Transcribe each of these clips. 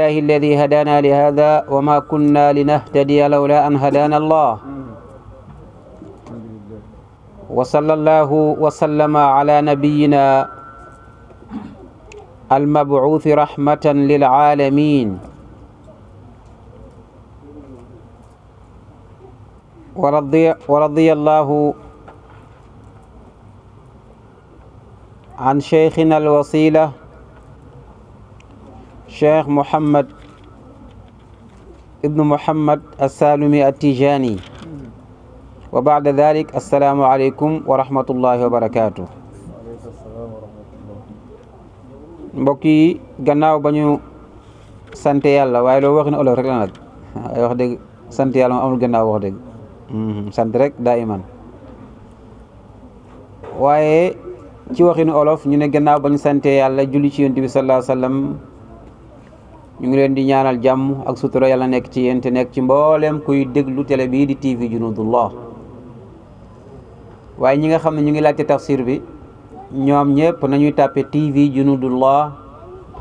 لله الذي هدانا لهذا وما كنا لنهتدي لولا أن هدانا الله وصلى الله وسلم على نبينا المبعوث رحمة للعالمين ورضي الله عن شيخنا الوصيلة شيخ محمد ابن محمد السالمي التيجاني وبعد ذلك السلام عليكم ورحمة الله وبركاته mbokk yi gannaaw ba ñu sant yàlla waaye loolu waxi na olof rek la nag ay wax dëgg sant yàlla moom amul gannaaw wax dëgg sant rek daa iman waaye ci waxinu olof ñu ne gannaaw ba ñu sante yàlla julli ci yonent bi sallallahu alayhi wa sallam ñu ngi leen di ñaanal jàmm ak sutura yàlla nekk ci yéen te nekk ci mboolem kuy déglu télé bii di TV Junudullah waaye ñi nga xam ne ñu ngi laajte tafsir bi ñoom ñëpp nañuy tàppe TV Junudullah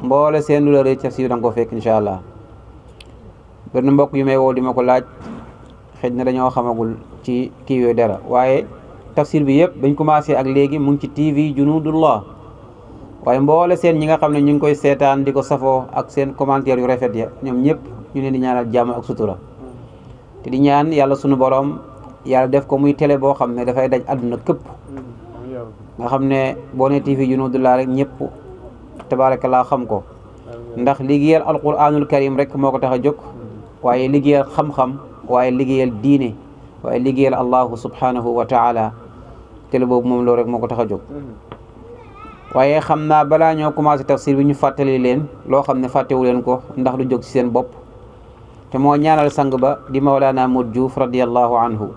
mboole seen lu la rëy tafsir da nga ko fekk incha allah benn mbokk yu may woo di ma ko laaj xëy na dañoo xamagul ci kii yooyu dara waaye tafsir bi yëpp bañ commencé ak léegi mu ngi ci TV Junudullah waaye mboole seen ñi nga xam ne ñu ngi koy seetaan di ko safoo ak seen commentaire yu rafet ya ñoom ñëpp ñu leen di ñaanal jàmm ak sutura te di ñaan yàlla sunu borom yàlla def ko muy télé boo xam ne dafay daj àdduna këpp nga xam ne boo ne TV Junudullah rek ñëpp tabarakallah xam ko ndax liggéeyal alquranul karim rek moo ko tax a jóg waaye liggéeyal xam-xam waaye liggéeyal diine waaye liggéeyal allahu subhanahu wa taala télé boobu moom loolu rek moo ko tax a jóg waaye xam naa balaa ñoo commencé tafsir bi ñu fàttali leen loo xam ne fàttewu leen ko ndax lu jóg ci seen bopp te moo ñaanal sang ba di Mawlana Modou Diouf radiyallahu anhu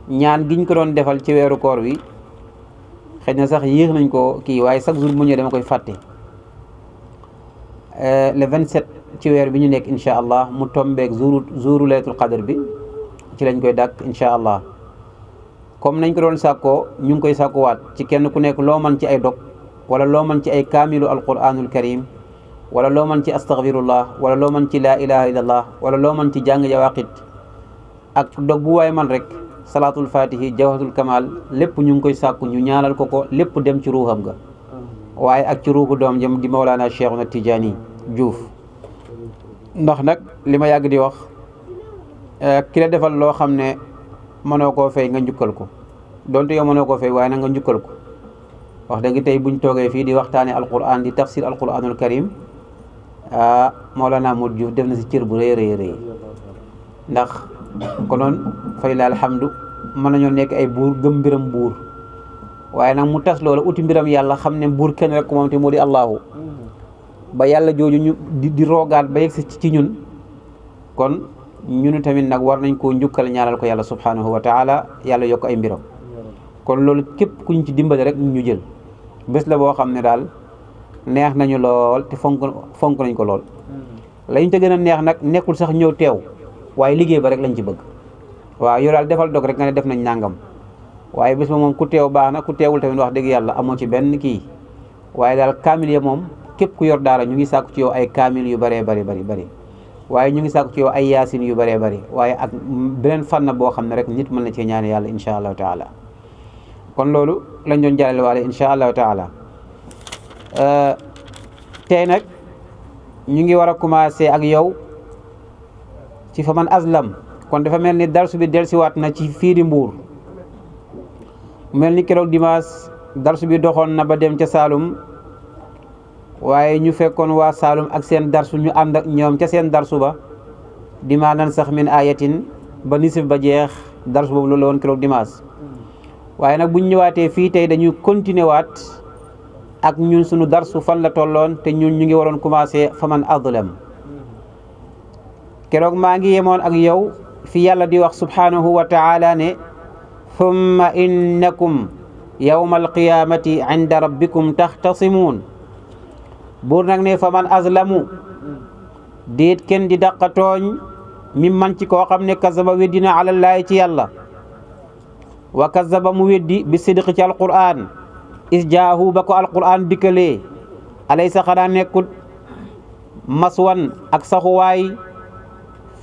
ñaan giñ ko doon defal ci weeru koor wi xëy na sax yéex nañ ko kii waaye chaque jour mu ñëw dama koy fàtte le 27 ci weer bi ñu nekk incha allah mu tombeeg jouru laylatul qadr bi ci lañ koy dàkk incha allah comme nañ ko doon sàkkoo ñu ngi koy sàkkuwaat ci kenn ku nekk loo mën ci ay dog wala loo mën ci ay kaamilu alquranul karim wala loo mën ci astaghfirullah wala loo mën ci laa ilaha illallah wala loo mën ci jàng jawaqit ak dog bu waay man rek salaatul fatihi jawharatul kamal lépp ñu ngi koy sàkku ñu ñaanal ko lépp dem ci ruuxam ga waaye ak ci ruuxu doom jëm di Mawlana Cheikhuna Tidiane Diouf ndax nag li ma yàgg di wax ki la defal loo xam ne mënoo koo fay nga njukkal ko donte yow mënoo koo fay waaye nag nga njukkal ko wax dëgg tey buñ toogee fii di waxtaane alquran di tafsir alquranul karim Mawlana Modou Diouf def na si cër bu rëy rëy rëy ndax konoon fay la alhamdu mën nañoo nekk ay buur gëm mbiram buur waaye nag mu tas loola uti mbiram yàlla xam ne buur kenn rek ko moom te moo di allahu ba yàlla jooju ñu di roogaat ba yegg si ci ñun kon ñunu tamit nag war nañ koo njukkal ñaanal ko yàlla subhanahu wa taala yàlla yokk ay mbiram kon loolu képp kuñ ci dimbale rek ñu jël bés la boo xam ne daal neex nañu lool te fonk nañ ko lool lañ te gën a neex nag nekkul sax ñëw teew waaye liggéey ba rek lañ ci bëgg waaw yow daal defal dog rek nga ne def nañ nangam waaye bés ba moom ku teew baax na ku teewul tamit wax dëgg yàlla amoo ci benn kii waaye daal kaamil ya moom képp ku yor daara ñu ngi sàkku ci yow ay kaamil yu bëree bëri waaye ñu ngi sàkku ci yow ay yaasin yu bëree bëri waaye ak beneen fànn boo xam ne rek nit mën na cee ñaane yàlla insha allahu taala kon loolu lañ doon jàllale waale insha allahu taala tey nag ñu ngi war a commencé ak yow ci fa man aslam kon dafa mel ni darsu bi delsiwaat na ci fii di Mbuur mel ni keroog dimanche darsu bi doxoon na ba dem ca Saalum waaye ñu fekkoon waa Saalum ak seen darsu ñu ànd ak ñoom ca seen darsu ba dimaa nan sax min ayatin ba nisif ba jeex darsu boobu loolu la woon keroog dimanche waaye nag buñ ñëwaatee fii tey dañuy continuer waat ak ñun suñu darsu fan la tolloon te ñun ñu ngi waroon commencé fa man adlam keroog maa ngi yemoon ak yow fi yàlla di wax subhanahu wa taala ne thumma innakum yawma alqiyamati inda rabbikum taxtasimuun buur nag ne fa man azlamu déet kenn di dàqa tooñ mi man ci koo xam ne kazaba weddina alallaahi ci yàlla wa kazaba mu weddi bi sidqi ci alquran is jaahu ba ko alquran dikkalee alaysa xanaa nekkul maswan ak saxuwaay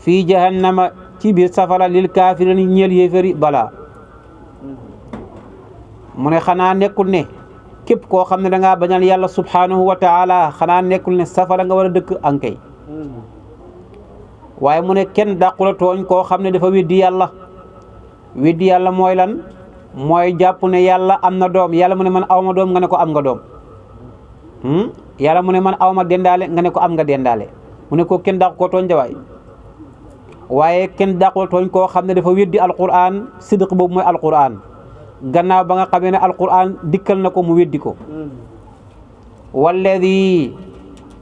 fii jahannama ci biir safara lil kaafirin ñeel yéeféri bala mu ne xanaa nekkul ne képp koo xam ne da ngaa bañal yàlla subhanahu wa taala xanaa nekkul ne safara nga war a dëkk ankay waaye mu ne kenn dàqula tooñ koo xam ne dafa weddi yàlla mooy lan mooy jàpp ne yàlla am na doom yàlla mu ne man awma doom nga ne ko am nga doom yàlla mu ne man awma dendaale nga ne ko am nga dendaale mu ne ko kenn dàq koo tooñ jawaay waaye kenn dàqula tooñ koo xam ne dafa weddi alquran sidq boobu mooy alquran gannaaw ba nga xamee ne alquran dikkal na ko mu weddi ko walladi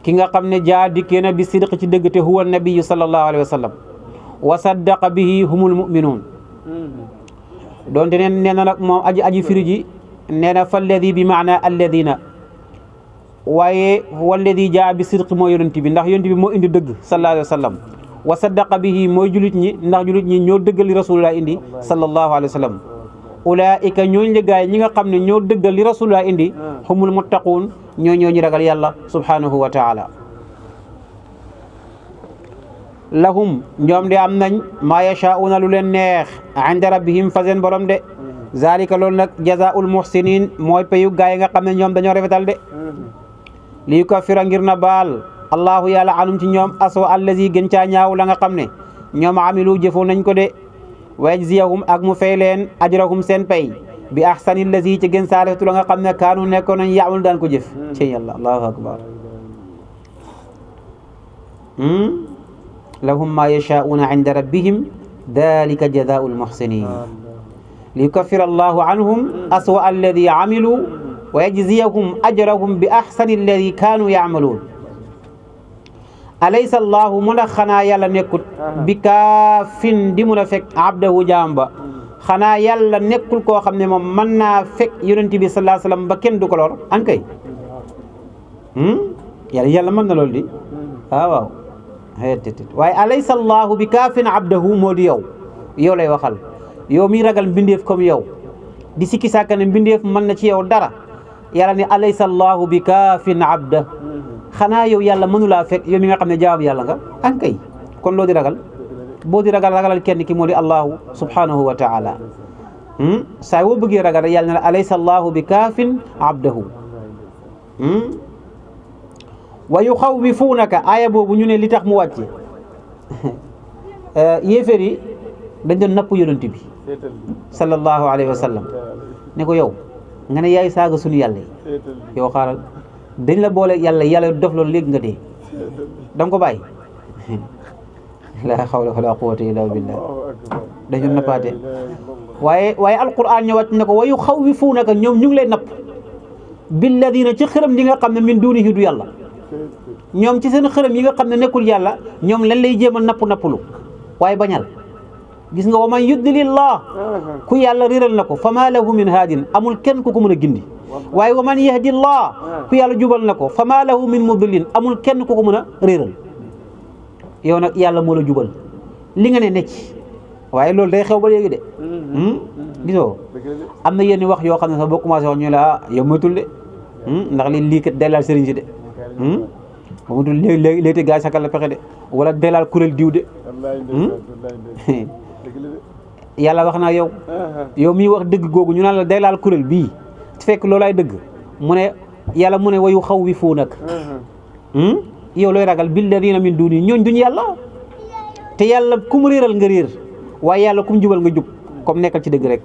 ki nga xam ne jaa dikkee na bi sidq ci dëgg te huwa nabiyu sallallahu alayhi wa sallam wa saddaqa bihi humul muminuun doonte ne nee na nag moom aji firi ji nee na falladi bi maana alladina waaye walladi jaa bi sidq moo yonent bi ndax yonent bi moo indi dëgg sallallahu alayhi wa sallam wa saddaqa bihi mooy julit ñi ndax julit ñi ñoo dëggal li rasulullah indi sallallahu alayhi wa sallam ulaika ñooñu la gaay ñi nga xam ne ñoo dëggal li rasulullah indi humul muttaquun ñoo ñu ragal yàlla subhanahu wa taala lahum ñoom de am nañ maa yashaa'una lu leen neex inda rabbihim fa seen borom de zalika loolu nag jazaa'ul muhsinin mooy payu gaay nga xam ne ñoom dañoo rafetal de li yukaffira ngir na baal allahu yàlla anum ci ñoom aswa allazi gën caa ñaaw la nga xam ne ñoom amilu jëfoo nañ ko de wa yajziyahum ak mu fay leen ajrahum seen pay bi ahsani allazi ci gën saa rafetu la nga xam ne kaanu nekkoon nañ yaamul daan ko jëf ci yàlla allahu akbar lahum ma yashaa'una inda rabbihim dalika jazaa'ul muhsinin li yukaffira allahu anhum aswa alladi amilu wa yajziyahum ajrahum bi ahsani alladi kaanu yaamaluun alaysa allahu mu ndax xanaa yàlla nekkut bi kaafin di mun a fekk abdahu jaam ba xanaa yàlla nekkul koo xam ne moom mën naa fekk yonent bi sallallahu alayhi wasallam ba kenn du ko lor an kay yàlla mën na loolu di waaw waaye alaysa allahu bi kaafin abdahu moo di yow lay waxal yow mi ragal mbindeef comme yow di sikki sàkka ne mbindeef mën na ci yow dara yàlla ne alaysa allahu bi kaafin abda xanaa yow yàlla mënulaa fekk yow mi nga xam ne jaam yàlla nga an kay kon loo di ragal boo di ragalal kenn ki moo di allahu subhanahu wa taala saa woo bëggee ragal rek yàlla ne alaysa allahu bi kaafin abdahu wa yuxawwifuunaka aaya boobu ñu ne li tax mu wàcce yéeféer yi dañ doon napp yonent bi sallallahu alayhi wa sallam ne ko yow nga ne yaay saaga suñu yàlla yi yow xaaral dañ la boole yàlla dof loolu léegi nga dee danga ko bàyyi la hawla wala quwwata illa billah dañu nappaate waaye alquran ñëwaat ne ko wa yuxawwifuunaka ñoom ñu ngi lay napp billadina ci xërëm yi nga xam ne min duunihi du yàlla ñoom ci seen xërëm yi nga xam ne nekkul yàlla ñoom lañ lay jéem a nappalu waaye bañal gis nga wa man yudlillah ku yàlla réeral na ko fa ma lahu min haadin amul kenn ku ko mën a gindi waaye wa man yahdillah ku yàlla jubal na ko fa ma lahu min mudillin amul kenn ku ko mën a réeral yow nag yàlla moo la jubal li nga ne necc waaye loolu day xew ba léegi de gisoo am na yenn wax yoo xam ne sax boo commencé wax ñu la yow matul de ndax lii kat day laal sëriñ si de ba matul léegi te gaa sakal la pexe de wala day laal kuréel diw de yàlla wax naa yow miy wax dëgg googu ñu naan la day laal kuréel bii fekk loolaay dëgg mu ne yàlla mu ne wa yuxawwifuunaka yow looy ragal billadina min duuni ñooñ duñu yàlla te yàlla ku mu réeral nga réer waaye yàlla ku mu jubal nga jub comme nekkal ci dëgg rek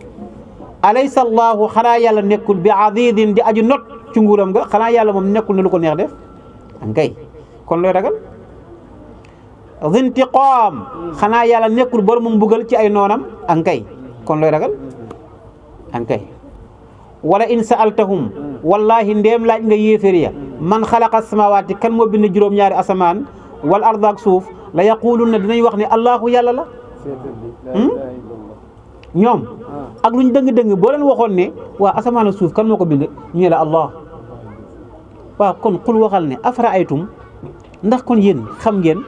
alaysa allahu xanaa yàlla nekkul bi azizin di aju not ci nguuram nga xanaa yàlla moom nekkul ne lu ko neex def ankay kon looy ragal zintiqaam xanaa yàlla nekkul borom mu mbugal ci ay noonam ankay kon looy ragal ankay wala in sa'altahum wallahi ndéem laaj nga yéeféer ya man xalaqa samawaati kan moo bind juróom-ñaari asamaan wal arda ak suuf la yaquluna dinañ wax ne allahu yàlla la ñoom ak luñ dëng-dëng boo leen waxoon ne waa asamaan ak suuf kan moo ko bind ñu ne la allah waaw kon xul waxal ne afara aytum ndax kon yéen xam ngeen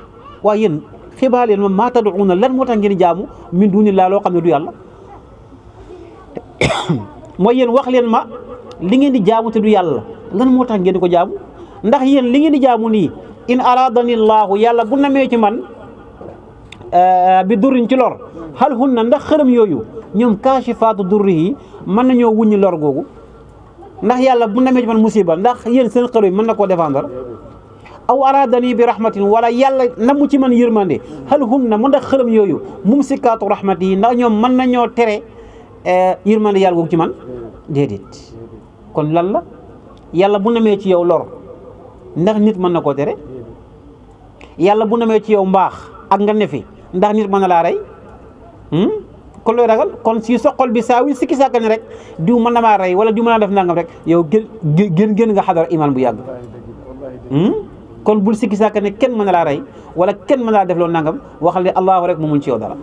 waa yéen xibaar leen ma maa tad'uuna lan moo tax ngeen jaamu min duuni laa loo xam ne du yàlla mooy yéen wax leen ma li ngeen di jaamu te du yàlla lan moo tax ngeen di ko jaamu ndax yéen li ngeen di jaamu nii in aradani llaahu yàlla bu namee ci man bi durrin ci lor hal hunna ndax xërëm yooyu ñoom kaashifaatu durri yi mën nañoo wuññi lor googu ndax yàlla bu namee ci man musiba ndax yéen seen xërëm yi mën na koo défendre aw aradani bi rahmatin wala yàlla namu ci man yërmande hal hunna mu ndax xërëm yooyu mumsikaatu rahmati yi ndax ñoom mën nañoo tere yërmande yàlla googu ci man déedéet kon lan la yàlla bu namee ci yow lor ndax nit mën na koo tere yàlla bu namee ci yow mbaax ak nga nefi ndax nit mën na laa rey kon looy ragal kon si soqol bi saa wi sikki sàkka ne rek diw mën na maa rey wala diw mën naa def nangam rek yow gën nga xadara iman bu yàgg kon bul sikki sàkka ne kenn mën na laa rey wala kenn mën na laa def loolu nangam waxal ne allahu rek mu mun ci yow dara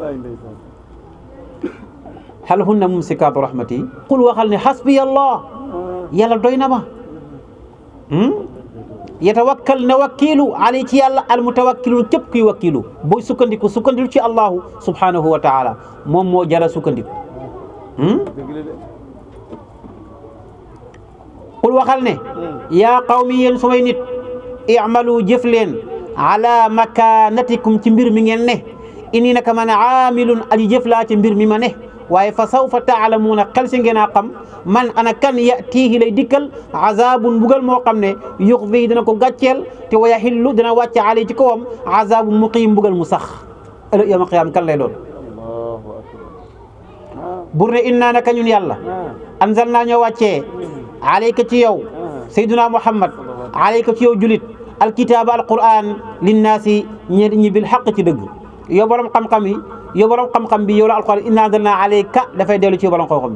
hal hunna mumsikaatu rahmati qul waxal ne hasbiya allah yàlla doy na ma yatawakkal na wakkiilu alay ci yàlla al mutawakkilu képp kuy wakkiilu booy sukkandiku ci allahu subhanahu wa taala moom moo jara sukkandiku qul waxal ne yaa qawmi yéen sumay nit i'malu jëf leen ala makanatikum ci mbir mi ngeen ne inni naka man aamilun aji jëf laa ci mbir mi ma ne waaye fa sawfa taalamuuna xel si ngeen a xam man ana kan yatiihi lay dikkal azabun mbugal moo xam ne yuxzi dina ko gàcceel te wa yaxillu dina wàcce alay ci kawam azabun muqiim mbugal mu sax ëllëg yawmal qiyaama kan lay doon bur ne innaa naka ñun yàlla anzalnaa ñoo wàccee alayka ci yow sayyiduna muhammad alayka ci yow julit alkitaaba alquran linnaasi ñi bil xaq ci dëgg yow borom xam-xam yi yow borom xam-xam bi yow la alquran inna anzalna alayka dafay dellu ci borom xam-xam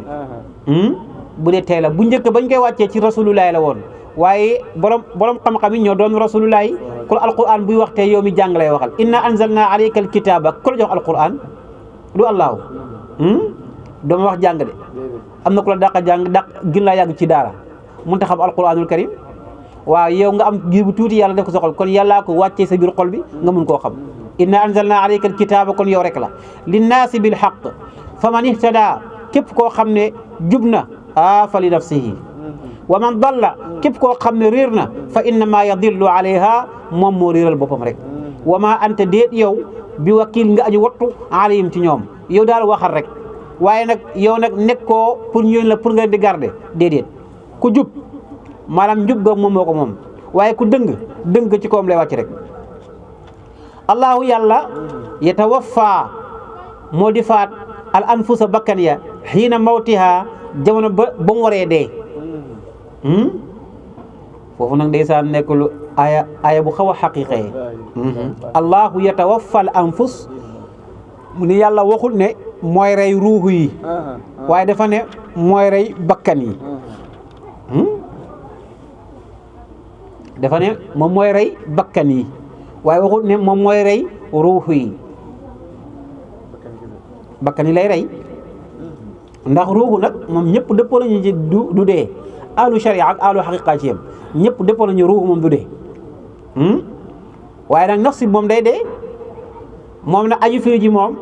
bi bu dee tey la bu njëkk bañ koy wàccee ci rasulullahi la woon waaye borom xam-xam yi ñoo doon rasulullahi kon alquran buy waxtee yow mi jàng lay waxal inna anzalna alayka alkitaba ku la jox alquran du allahu dooma wax jàng de am na ku la dàq jàng gën laa yàgg ci daara mun ta xam alquranul karim waaw yow nga am giir bu tuuti yàlla def ko sa xol kon yàllaa ko wàccee sa biir xol bi nga mun koo xam inna anzalna alayka alkitaba kon yow rek la linnaasi bil haqq fa man ihtada képp koo xam ne jub na fa li nafsihi wa man dalla képp koo xam ne réer na fa innama yadillu alayha moom moo réeral boppam rek wa ma anta déet yow bi wakil nga aji wattu alayhim ci ñoom yow daal waxal rek waaye nag yow nag nekkoo pour ñooñ la pour nga di garder déedéet ku jub maanaam njub ga moom moo ko moom waaye ku dëng ci kawam lay wàcc rek allahu yàlla yatawaffa moo di faat al anfusa bakkan ya xiina mawtiha jamono ba mu waree dee foofu nag ndeysaan nekk lu aya bu xaw a xaqiqee allahu yatawaffa al anfus mu ni yàlla waxul ne mooy rey ruuxu yi waaye dafa ne mooy rey bakkan yi dafa ne moom mooy rey bakkan yi waaye waxul ne moom mooy rey ruuxu yi bakkan yi lay rey ndax ruuxu nag moom ñëpp dëppoo nañu ci du dee alu sharia ak alu xaqiqa ci yam ñëpp dëppoo nañu ruuxu moom du dee waaye nag nafsi moom day dee moom nag aju firi ji moom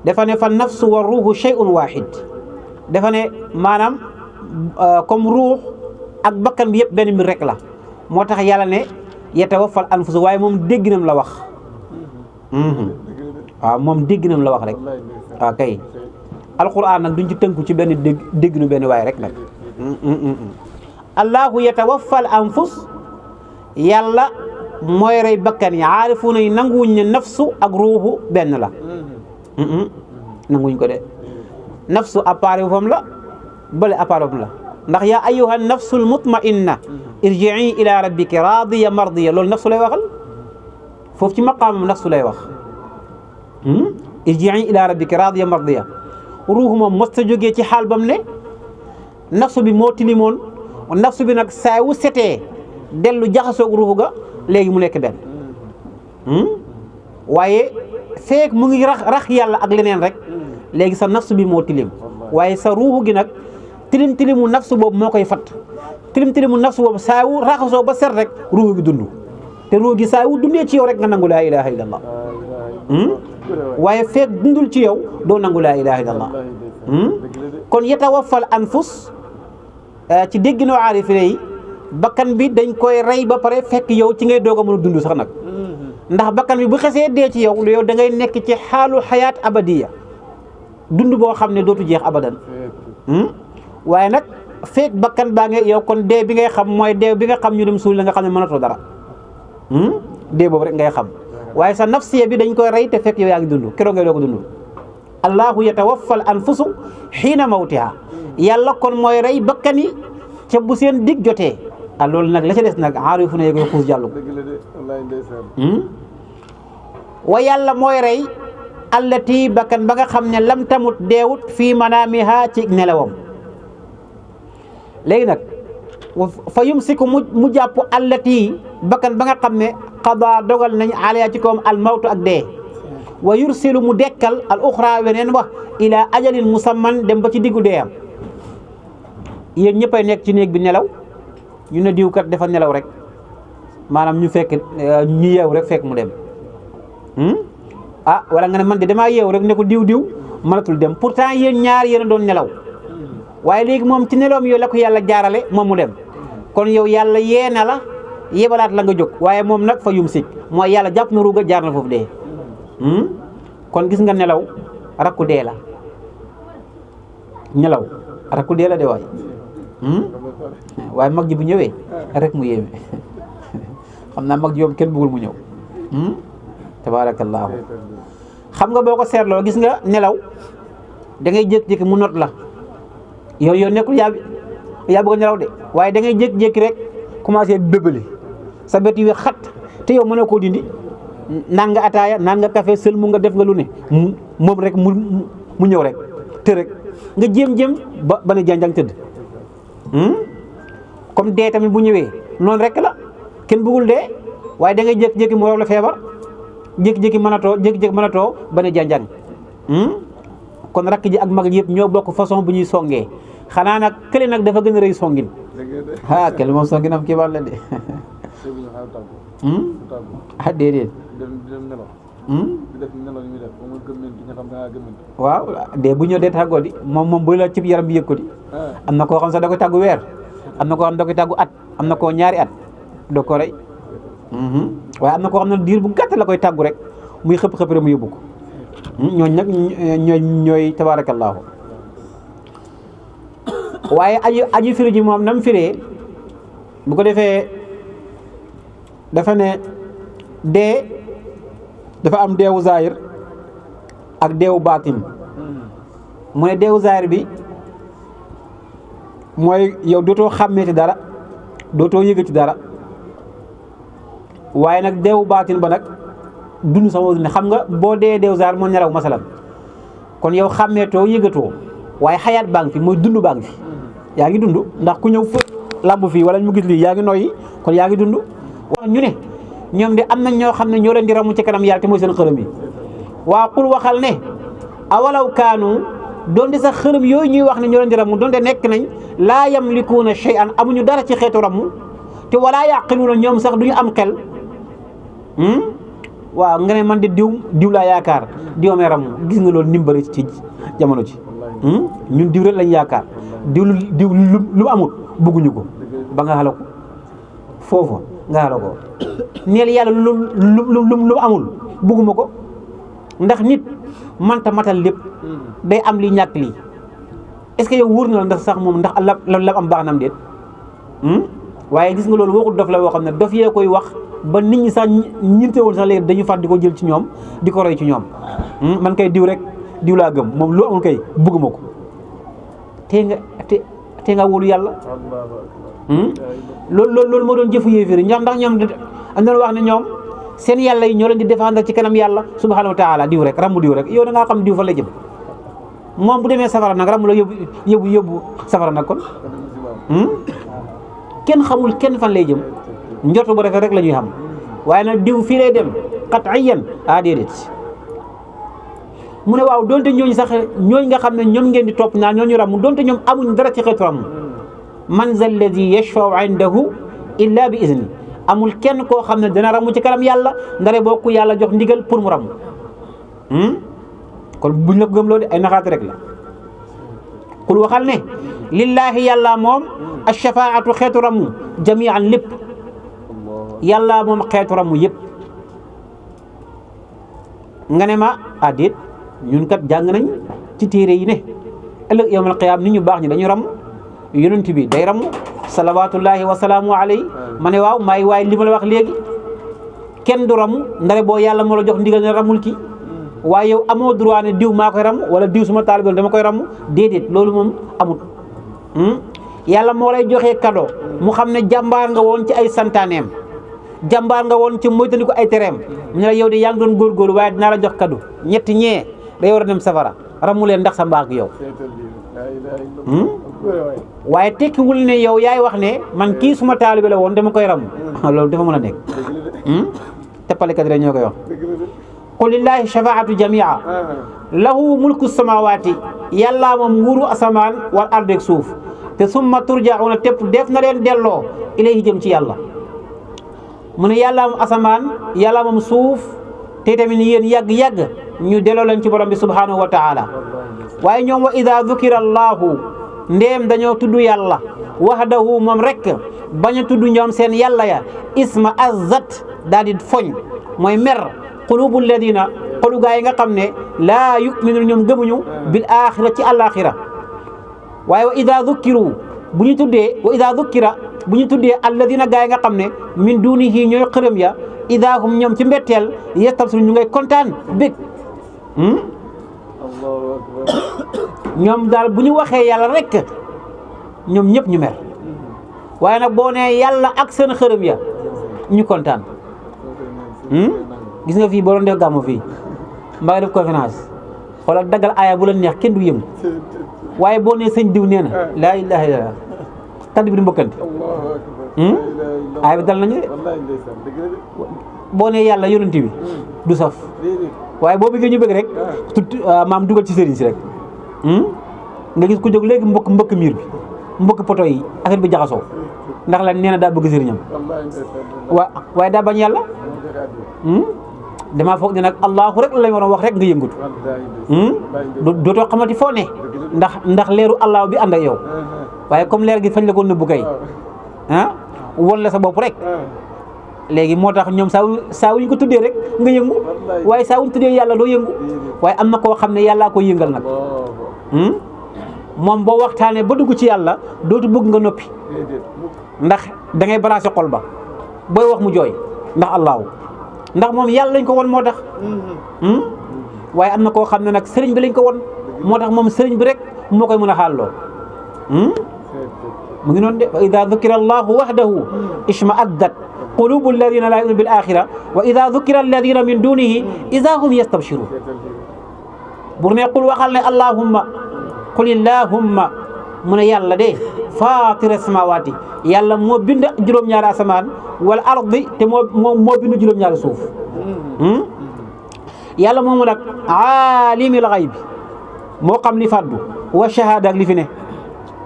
dafa ne fa nafsu wa ruuxu shay'un wahid dafa ne maanaam comme ruux ak bakkan bi yëpp benn mbir rek la moo tax yàlla ne yatawaffal anfus waaye moom dégginam la wax waaw moom dégginam la wax rek waaw kay alquran nag duñ ci tënku ci benn dégginu benn waaye rek nag allahu yatawaffal anfus yàlla mooy rey bakkan yi aarifuuna yi nanguwuñ ne nafsu ak ruuxu benn la nanguwuñ ko de nafsu appareil fam la bële appareil fam la ndax yaa ayyuha nafsul mutma'inna irji'i ila rabbiki radiya mardiya loolu nafsu lay waxal foofu ci maqaamam nafsu lay wax irji'i ila rabbiki radiya mardiya ruuxu moom mos ta jógee ci xaal bam ne nafsu bi moo tilimoon nafsu bi nag saa wu setee dellu jaxasoog ruuxu ga léegi mu nekk benn waaye feek mu ngi rax yàlla ak leneen rek léegi sa nafsu bi moo tilim waaye sa ruuxu gi nag tilim tilimu nafsu boobu moo koy fat tilim tilimu nafsu boobu saa wu raxasoo ba set rek ruuxu gi dund te ruuxu gi saa wu dundee ci yow rek nga nangu laa ilaha illallah waaye feek dundul ci yow doo nangu laa ilaha illallah kon yatawaffal anfus ci dégginoo aarifine yi bakkan bi dañ koy rey ba pare fekk yow ci ngay doog a mën a dund sax nag ndax bakkan bi bu xesee dee ci yow da ngay nekk ci xaalu xayaat abadiya dund boo xam ne dootu jeex abadan waaye nag fekk bakkan baa ngi yow kon dee bi ngay xam mooy dee bi nga xam ñu dem suul la nga xam ne mënatoo dara dee boobu rek ngay xam waaye sa nafsiya bi dañ koy rey te fekk yow yaa ngi dund keroog ngay doog a dund allahu yatawaffal anfusu xiina mawtiha yàlla kon mooy rey bakkan yi ca bu seen dig jotee loolu nag la ca des nag aarifu na koy xuus jàllu wa yàlla mooy rey allati bakkan ba nga xam ne lam tamut deewut fii manaamiha ci nelawam léegi nag fa yumsiku mu jàpp allati bakkan ba nga xam ne qada dogal nañ alaya ci kawam al mawtu ak dee wa yursilu mu dekkal al uxra weneen wax ila ajalin musamman dem ba ci diggu deeyam yéen ñëppay nekk ci néeg bi nelaw ñu ne diw kat dafa nelaw rek maanaam ñu fekk ñu yeew rek fekk mu dem wala nga ne man de damaa yeew rek ne ko diw mënatul dem pourtant yéen ñaar yéen a doon nelaw waaye léegi moom ci nelawam yow la ko yàlla jaarale moom mu dem kon yow yàlla yee na la yebalaat la nga jóg waaye moom nag fa yumsik mooy yàlla jàpp na ruuga jaar na foofu dee kon gis nga nelaw rakku dee la nelaw rakku dee la de waay waaye mag ji bu ñëwee rek mu yéeme xam naa mag ji yoom kenn bëggul mu ñëw tabaarakallaahu xam nga boo ko seetloo gis nga nelaw da ngay jékki-jékki mu not la yow nekkul yaa bëgg a nelaw de waaye da ngay jékki-jékki rek commencé bébali sa bët yi xat te yow mënoo koo dindi naan nga ataaya naan nga café sël mu nga def nga lu ne moom rek mu ñëw rek te rek nga jéem ba ne janjang tëdd comme dee tamit bu ñëwee noonu rek la kenn bëggul dee waaye da ngay jékki-jékki mu raw la feebar jékki-jékki mënatoo ba ne janjang kon rakk ji ak mag ji yëpp ñoo bokk façon bu ñuy songee xanaa nag kële nag dafa gën a rëy songin kële moom songinam kii baal la de déedéet waaw de bu ñëw dee tàggoo di moom bu la cib yaram bi yëg ko di am na koo xam sax da koy tàggu weer am na koo xam da koy tàggu at am na koo ñaari at doo ko rey waaye am na koo xam ne diir bu gàtt la koy tàggu rek muy xëpp rek mu yóbbu ko ñooñ nag ñooy tabaarakallaahu waaye aju firi ji moom nam firee bu ko defee dafa ne dee dafa am deewu zaahir ak deewu baatin mu ne deewu zaahir bi mooy yow dootoo xàmmeeti dara dootoo yëgati dara waaye nag deewu baatin ba nag dund sama dund xam nga boo dee deewu zaahir moo nelaw masalan kon yow xàmmeetoo yëgatoo waaye xayaat baa ngi fi mooy dund baa ngi fi yaa ngi dund ndax ku ñëw fët làmb fii wala mu gis lii yaa ngi noyyi kon yaa ngi dund wax ñu ne ñoom de am nañ ñoo xam ne ñoo leen di ramu ci kanam yàlla te mooy seen xërëm yi waa qul waxal ne awalaw kaanu doonte sax xërëm yooyu ñuy wax ne ñoo leen di ramu doonte nekk nañ laa yamlikuuna shay'an amuñu dara ci xeetu ramu te walaa yaqiluuna ñoom sax duñu am xel waaw nga ne man de diw laa yaakaar diw may ramu gis nga loolu ndimbali ci jamono ji ñun diw rek lañ yaakaar diw lu amul bëgguñu ko ba nga xala ko foofu nga xala ko neel yàlla lu amul bëgguma ko ndax nit manta matal lépp day am lii ñàkk lii est-ce que yow wóor na la ndax sax moom ndax la am baax na am déet waaye gis nga loolu waxul dof la woo xam ne dof yee koy wax ba nit ñi sax ñinte woon sax léegi dañu fat di ko jël ci ñoom di ko roy ci ñoom man kay diw rek diw laa gëm moom lu amul kay bëgguma ko te nga wóolu yàlla loolu moo doon jëfu yéeféeri ndax ñoom am na wax ne ñoom seen yàlla yi ñoo leen di défendre ci kanam yàlla subhanahu wa taala diw rek ramu diw rek yow da ngaa xam diw fa la jëm moom bu demee safara nag ramu la yóbbu safara nag kon kenn xamul kenn fan lay jëm njortu bu rafet rek la ñuy xam waaye nag diw fii lay dem qat'iyan déedéet mu ne waaw donte ñooñu sax ñooñu nga xam ne ñoom ngeen di topp naa ñooñu ramu donte ñoom amuñ dara ci xeetu ramu man za alladi yashfau indahu illa bi izni amul kenn koo xam ne dana ramu ci kanam yàlla ndare boo ko yàlla jox ndigal pour mu ramu kon buñ la ko gëmloo de ay naxaate rek la qul waxal ne lillaahi yàlla moom ash-shafaatu xeetu ramu jamian lépp yàlla moom xeetu ramu yëpp nga ne ma déet ñun kat jàng nañ ci téere yi ne ëllëg yawmal qiyaam nit ñu baax ñi dañu ramu yonent bi day ramu salawaatullaahi wa salaamu alayhi ma ne waaw maay waaye li ma la wax léegi kenn du ramu ndare boo yàlla moo la jox ndigal ne ramul ki waaye yow amoo droit ne diw maa koy ramu wala diw suma taalibe dama koy ramu déedéet loolu moom amut yàlla moo lay joxee cadeau mu xam ne jàmbaar nga woon ci ay santaaneem jàmbaar nga woon ci moytandiku ay tereem mu ne la yow de yaa ngi doon góorgóorlu waaye dinaa la jox cadeau ñetti ñee day war a dem safara ramu leen ndax sa mbaax gi yow waaye tekkiwul ne yow yaay wax ne man kii suma taalibe la woon dama koy ramu loolu dafa mën a nekk teppalekat rek ñoo koy wax qul lillahi shafaatu jamia lahu mulku samawaati yàlla moom nguuru asamaan wal ardi ak suuf te summa turjauna tépp def na leen delloo ilayhi jëm ci yàlla mu ne yàlla moom asamaan yàlla moom suuf te tamit yéen yàgg-yàgg ñu delloo leen ci borom bi subhanahu wa taala waaye ñoom wa ida dukira allahu ndéem dañoo tudd yàlla wahdahu moom rek bañ a tudd ñoom seen yàlla ya isma azzat daal di foñ mooy mer qulubu alladina xolu gaa yi nga xam ne laa yuminun ñoom gëmuñu bil axira ci àlaxira waaye wa ida dukkiru bu ñu tuddee wa ida dukkira bu ñu tuddee alladina gaa yi nga xam ne min dunihi ñooy xërëm ya ida hum ñoom ci mbetteel yastabsiru ñu ngay kontaan bég ñoom daal bu ñu waxee yàlla rek ñoom ñëpp ñu mer waaye nag boo nee yàlla ak seen xërëm ya ñu kontaan gis nga fii boo doon def gàmmu fii mbaa def conférence xoolal daggal aaya bu la neex kenn du yëngu waaye boo nee sëñ diw nee na laa ilaaha illallaah tàdd bi du mbëkkante aaya bi dal nañu de boo nee yàlla yonent bi du saf waaye boo bëggee ñu bëgg rek maam dugal ci sëriñ si rek nga gis ku jóg léegi mbëkk miir bi mbëkk poto yi affaire bi jaxasoo ndax la nee na daa bëgg sëriñam waaye daa bañ yàlla damaa foog ne nag allahu rek lañ war a wax rek nga yëngatu dootoo xamati foo ne ndax leeru allahu bi ànd ak yow waaye comme leer gi fañ la ko nëbbu kay won la sa bopp rek léegi moo tax ñoom saa wuñ ko tuddee rek nga yëngu waaye saa wuñ tuddee yàlla doo yëngu waaye am na koo xam ne yàllaa ko yëngal nag moom boo waxtaanee ba dugg ci yàlla dootu bëgg nga noppi ndax da ngay branché xol ba booy wax mu jooy ndax allahu ndax moom yàlla lañ ko won moo tax waaye am na koo xam ne nag sëriñ bi lañ ko won moo tax moom sëriñ bi rek moo koy mën a xaalloo mu ngi noonu de wa ida dukira allahu wahdahu ishma'addat qulubu alladina la yu'minuna bil axira wa ida dukira alladina min dunihi ida hum yastabshirun bur ne qul waxal ne allahumma qul illahumma mu ne yàlla de fatira samawati yàlla moo bind juróom-ñaari asamaan wala ardi te moo bind juróom-ñaari suuf yàlla moomu nag aalimil xaybi moo xam li fàddu wa shahada ak li fi ne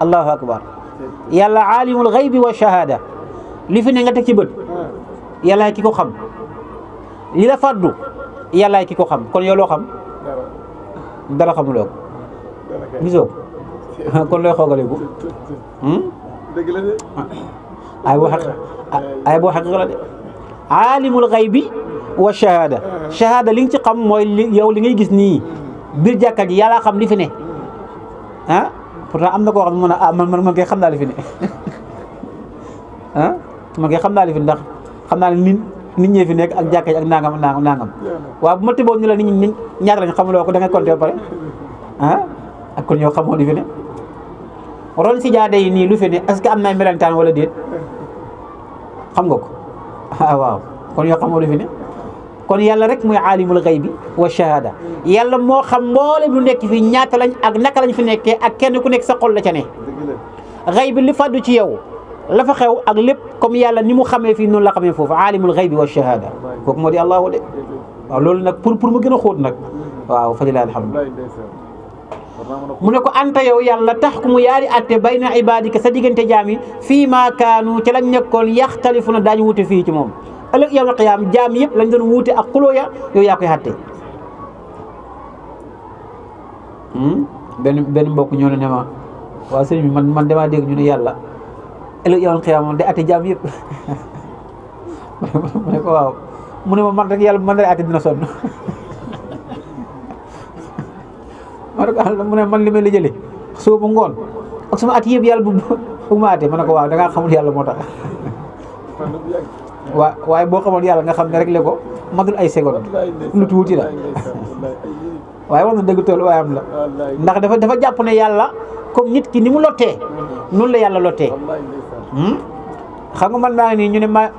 allahu akbar yàlla aalimul xaybi wa shahada li fi ne nga teg ci bët yàllaay ki ko xam li la fàddu yàllaay ki ko xam kon yow loo xam dara xamuloo ko gisoo kon looy xoogaleeku dëgg la de ay boo xaq la de aalimul xaybi wa shahada shahada li nga ci xam mooy yow li ngay gis nii biir jàkka ji yàlla xam li fi ne pourtant am na koo xam ne man kay xam naa li fi ne man kay xam naa li fi ndax xam naa ne nit ñee fi nekk ak jàkka ji ak nangam waaw bu ma tëboon ni la nit ñi ñaata lañ xamuloo ko da ngay compter ba pare ak kon yow xamoo li fi ne ron si jaade yi nii lu fi ne est-ce que am na melentaan wala déet xam nga ko waaw kon yow xamoo lu fi ne kon yàlla rek mooy aalimul xaybi wa shahada yàlla moo xam mboolem lu nekk fii ñaata lañ ak naka lañ fi nekkee ak kenn ku nekk sa xol la ca ne xaybi li fàddu ci yow la fa xew ak lépp comme yàlla ni mu xamee fii noonu la xamee foofu aalimul xaybi wa shahada kooku moo di allahu de waaw loolu nag pour mu gën a xóot nag waaw fa lillahi alhamdu mu ne ko anta yow yàlla tax ku mu yaari atte bayna ibadika sa diggante jaami fii ma kaanu ca lañ nekkoon yaxtalifuna daañu wute fii ci moom ëllëg yawmal qiyaam jaam yëpp lañ doon wuute ak xuloo ya yow yaa koy xatte benn mbokk ñoo ne ma waaw sëñ bi man damaa dégg ñu ne yàlla ëllëg yoon xiyaama day ate jaam yëpp mu ne ko waaw mu ne ma man rek yàlla man rek ate dina sonn mu ne man li may la jëlee soo bu ngoon ak sama at yëpp yàlla bu ma ate ma ne ko waaw da ngaa xamul yàlla moo tax waaye boo xamoon yàlla nga xam ne rek le ko matul ay seconde lu tuuti la waaye wax na dëgg tool waaye am la ndax dafa jàpp ne yàlla comme nit ki ni mu lottee noonu la yàlla lottee xam nga man maa ngi nii ñu ne maa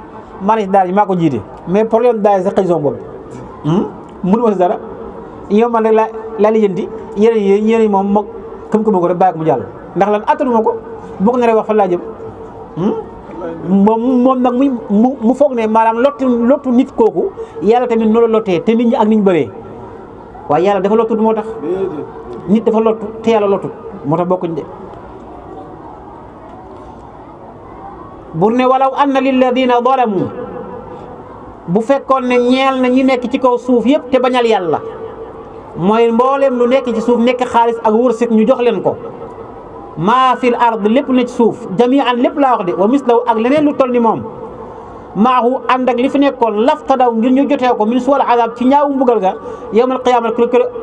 ne si daara ji maa ko jiite mais problème daara sa xëy son boobu mënu ma si dara yow man rek laa lijjanti yeneen moom ma këm-këma ko rek bàyyi ko mu jàll ndax lan attanuma ko boo ko naree wax fan laa jëm moom nag mu foog ne maanaam lottu nit kooku yàlla tamit noonu la lottee te nit ñi ak nit ñu bëree waaye yàlla dafa lottut moo tax nit dafa lottu te yàlla lottut moo tax bokkuñ de bur ne walaw anna lilladina zalamu bu fekkoon ne ñeel na ñi nekk ci kaw suuf yëpp te bañal yàlla mooy mbooleem lu nekk ci suuf nekk xaalis ak wërsëg ñu jox leen ko maa fil ard lépp na ci suuf jami'an lépp laa wax de wa mislaw ak leneen lu toll ni moom maahu ànd ak li fi nekkoon laftadaw ngir ñu jotee ko min suwal azab ci ñaawu mbugal ga yawmal qiyaama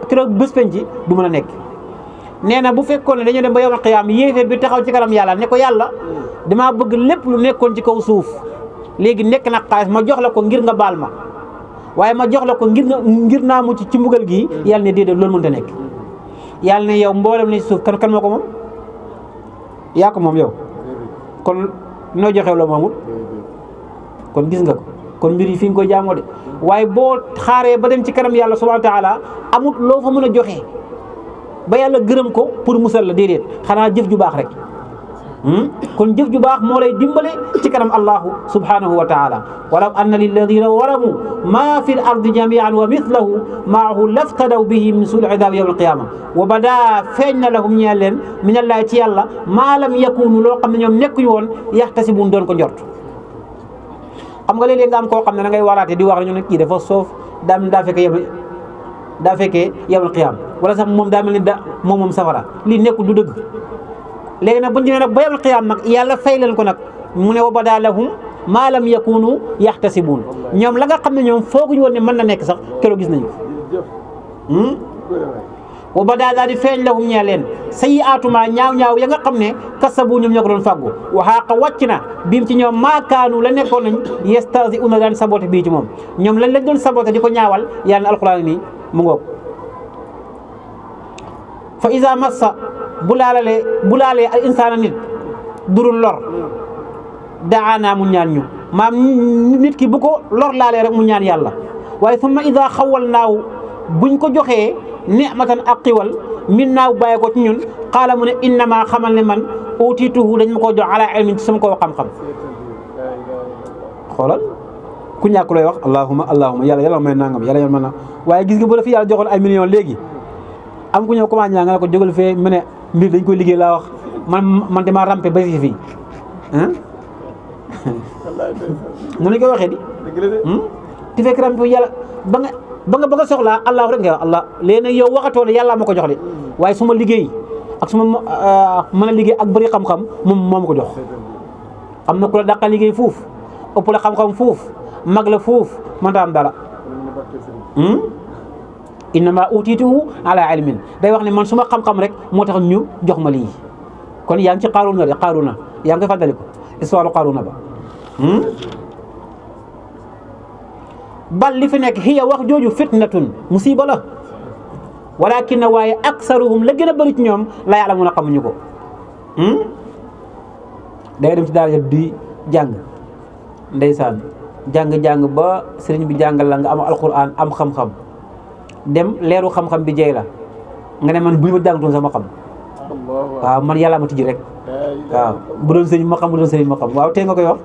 keroog bés penc du mën a nekk nee na bu fekkoon ne dañoo dem ba yawmal qiyaama yéeféer bi taxaw ci kanam yàlla ne ko yàlla damaa bëgg lépp lu nekkoon ci kaw suuf léegi nekk na xaalis ma jox la ko ngir nga baal ma waaye ma jox la ko ngir naa mucc ci mbugal gii yàlla ne déedéet loolu mënta nekk yàlla ne yow mboolem ne ci suuf kan moo ko moom yaa ko moom yow kon noo joxee loo moomul kon gis nga ko kon mbir yi fi nga koy jaamoo de waaye boo xaaree ba dem ci kanam yàlla subhanahu wa taala amut loo fa mën a joxe ba yàlla gërëm ko pour musal la déedéet xanaa jëf ju baax rek kon jëf ju baax moo lay dimbale ci kanam allahu subhanahu wa taala walaw anna lilladina zalamu ma fi l ardi jamian wa mithlahu maahu laftadaw bihi min suul idab yawm alqiyama wa bada feeñ na lahum ñeel leen min allahi ci yàlla maa lam yakunu loo xam ne ñoom nekkuñu woon yaxtasibun doon ko njort xam nga léeg-léeg nga am koo xam ne da ngay waraate di wax ñu ne kii dafa soof daa fekkee yawm alqiyama wala sax moom daa mel ni moom safara lii nekkul du dëgg léegi nag bu ñu demee nag ba yawmal qiyaam nag yàlla fay leen ko nag mu ne wa badaa lahum maa lam yakunu yaxtasibuun ñoom la nga xam ne ñoom fooguñu woon ne mën na nekk sax keroog gis nañu wa badaa daal di feeñ lahum ñee leen sayyi'aatumaa ñaaw ya nga xam ne kasabu ñoom ñoo ko doon fàggu wa haaqa wàcc na biim ci ñoom maa kaanu la nekkoon nañ yastahzi'uuna daan saboté bii ci moom ñoom lañ doon saboté di ko ñaawal yàlla na alxuraan nii mu ngoog fa iza massa bu laalee al insaana nit durul lor daana mu ñaan ñu maam nit ki bu ko lor laalee rek mu ñaan yàlla waaye summa iza xawal naaw buñ ko joxee ni'matan ak xiwal min naaw bàyyi ko ci ñun xaala mu ne innama xamal ne man utiituhu dañ ma ko jox ala ilmin ci sama koo xam-xam xoolal ku ñàkk looy wax allahuma yàlla may nangam yàlla may nangam waaye gis nga bu la fi yàlla joxoon ay millions léegi am ku ñëw commencé nga ne ko jógal fee mu ne mbir dañ koy liggéey laa wax man damaa rampe ba si fii noonu lañ koy waxee di ti fekk rampe yàlla ba nga soxlaa allah rek nga wax allah léegi nag yow waxatoo ne yàlla ma ko jox de waaye su ma liggéey ak su ma mën a liggéey ak bëri xam-xam moom moo ma ko jox am na ku la dàqa liggéey fuuf ëpp la xam-xam fuuf mag la fuuf mënta am dara innama utiituhu ala ilmin day wax ne man su ma xam-xam rek moo tax ñu jox ma lii kon yaa ngi ci Qaaruna de Qaaruna yaa ngi koy fàttali ko histoire Qaaruna ba bal li fi nekk hiya wax jooju fitnatun musiba la walakin waaye aksaruhum la gën a bëri ci ñoom la ya'lamuuna xamuñu ko day dem ci daara di jàng ndeysaan jàng ba sëriñ bi jàngal la nga am alquran am xam-xam dem leeru xam-xam bi jeey la nga ne man bu ñu ma jàngatoon sama xam waaw man yàlla ma tijji rek waaw bu doon sëriñ ma xam bu doon sëriñ ma xam waaw tey nga koy wax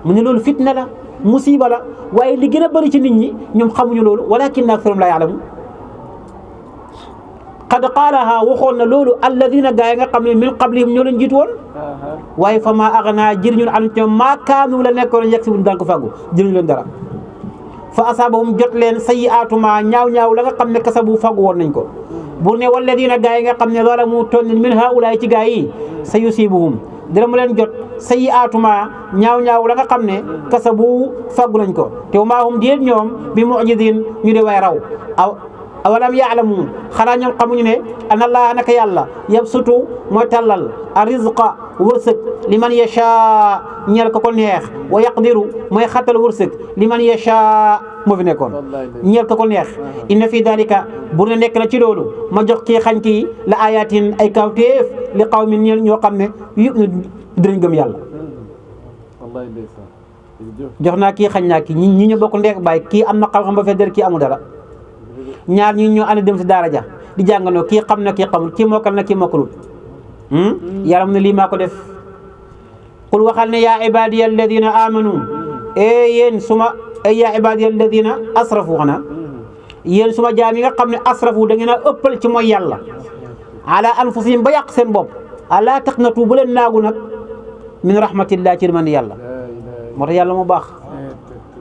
mu ne loolu fitna la musiba la waaye li gën a bëri ci nit ñi ñoom xamuñu loolu walakinna aktharuhum laa ya'lamuun qad qaalaha waxoon na loolu alladina gaa yi nga xam ne min qablihim ñoo leen jiitu woon waaye fa maa aghnaa jëriñu an ñoom maa kaanu la nekkoon yegg si buñ daan ko fàggu jëriñu leen dara fa asaabahum jot leen sayyi'aatu maa ñaaw la nga xam ne kasabu fàggu woon nañ ko bur ne walladiina gaa yi nga xam ne zalamu tooñ nañ min haa'ulaa'i ci gaa yi sa yusiibuhum dina mu leen jot sayyi'aatu maa ñaaw la nga xam ne kasabu fàggu nañ ko te maa hum déet ñoom bi mu'jiziin ñu de way raw awalam yaalamu xanaa ñoom xamuñu ne ana Allaha naka yàlla yabsutu mooy tàllal a rizqa wërsëg li man yashaa ñeel ko neex wa yaqdiru mooy xattal wërsëg li man yashaa moo fi nekkoon ñeel ko neex inna fi dalika bu ne nekk na ci loolu ma jox kii xañ kii la ayatin ay kawteef li qawmin ñeel ñoo xam ne yëpp dinañ gëm yàlla jox naa kii xañ naa kii ñi ñu bokk ndeek bàyyi kii am na xam-xam ba fedder kii amul dara ñaar ñi ñoo ànd dem si daara ja di jàngandoo kii xam na kii xamul kii mokkal na kii mokkalul yàlla mu ne lii maa ko def qul waxal ne yaa ibadiya alladina amanu yéen suma yaa ibadiya alladina asrafu xanaa yéen suma jaam yi nga xam ne asrafu da ngeen a ëppal ci mooy yàlla ala anfusihim ba yàq seen bopp ala taqnatu bu leen naagu nag min rahmatillah ci man yàlla moo tax yàlla mu baax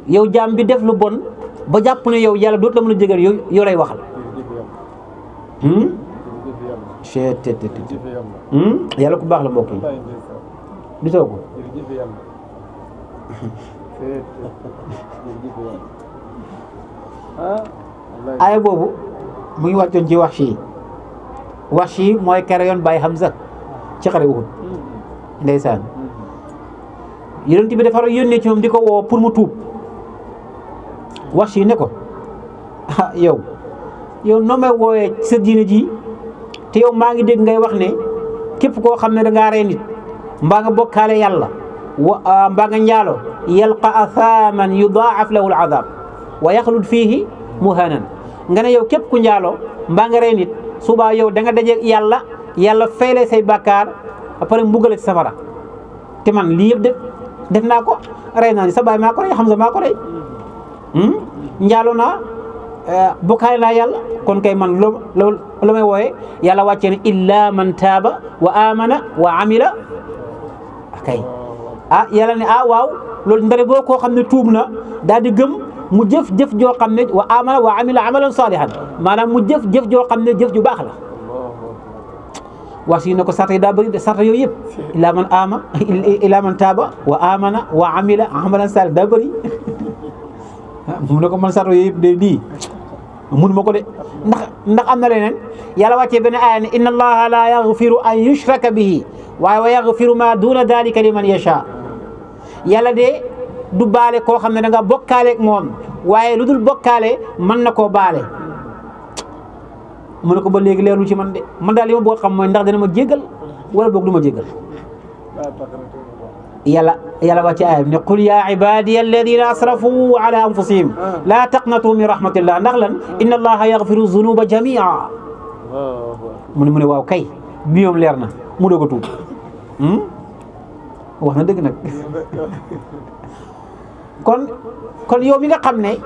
yow jaam bi def lu bon ba jàpp ne yow yàlla dootu la mën a jégal yow lay waxal yàlla ku baax la mbokk yi gisoo ko aaya boobu mu ngi wàccoon ci Wahshi mooy kere yoon Baye Hamza ci xare Uhud ndeysaan yonent bi dafa yónnee ci moom di ko woo pour mu tuub Wahshi ne ko yow noo may woowee sa diine ji te yow maa ngi dégg ngay wax ne képp koo xam ne dangaa rey nit mbaa nga bokkaale yàlla mbaa nga njaalo yalqa athaaman yudaaf lahu al adab wa yaxlud fiihi muhanan nga ne yow képp ku njaalo mbaa nga rey nit subaa yow da nga dajeeg yàlla fayle say bàkkaar ba pare mbugale ci safara te man lii yëpp def naa ko rey naa ni sa baay maa ko rey Hamza maa ko rey njaalo naa bokkaale naa yàlla kon kay man lu may wooye yàlla wàccee ne illa man taaba wa amana wa amila kay yàlla ne waaw loolu ndare boo koo xam ne tuub na daal di gëm mu jëf joo xam ne wa amana wa amila amalan salihan maanaam mu jëf joo xam ne jëf ju baax la wax si ne ko sarta yi daa bëri de sarta yooyu yëpp illa man taaba wa amana wa amila amalan salihan daa bëri mu ne ko man sarta yooyu yëpp de lii mun ma ko de ndax am na leneen yàlla wàccee benn aaya ne inna allaha la yaghfiru an yushraka bihi waaye wa yaghfiru ma duna dalika liman yasha yàlla de du baale koo xam ne da nga bokkaaleeg moom waaye lu dul bokkaale mën na koo baale mu ne ko ba léegi leerlu ci man de man daal li ma bëgg xam mooy ndax dana ma jéggal wala boog du ma jéggal yàlla wàcce aaya bi ne qul ya ibadiya alladina asrafu ala anfusihim la taqnatu min rahmatillah ndax lan inna allaha yaghfiru zunuba jamia mu ne waaw kay bi moom leer na mu doog a tuub wax na dëgg nag kon yow mi nga xam ne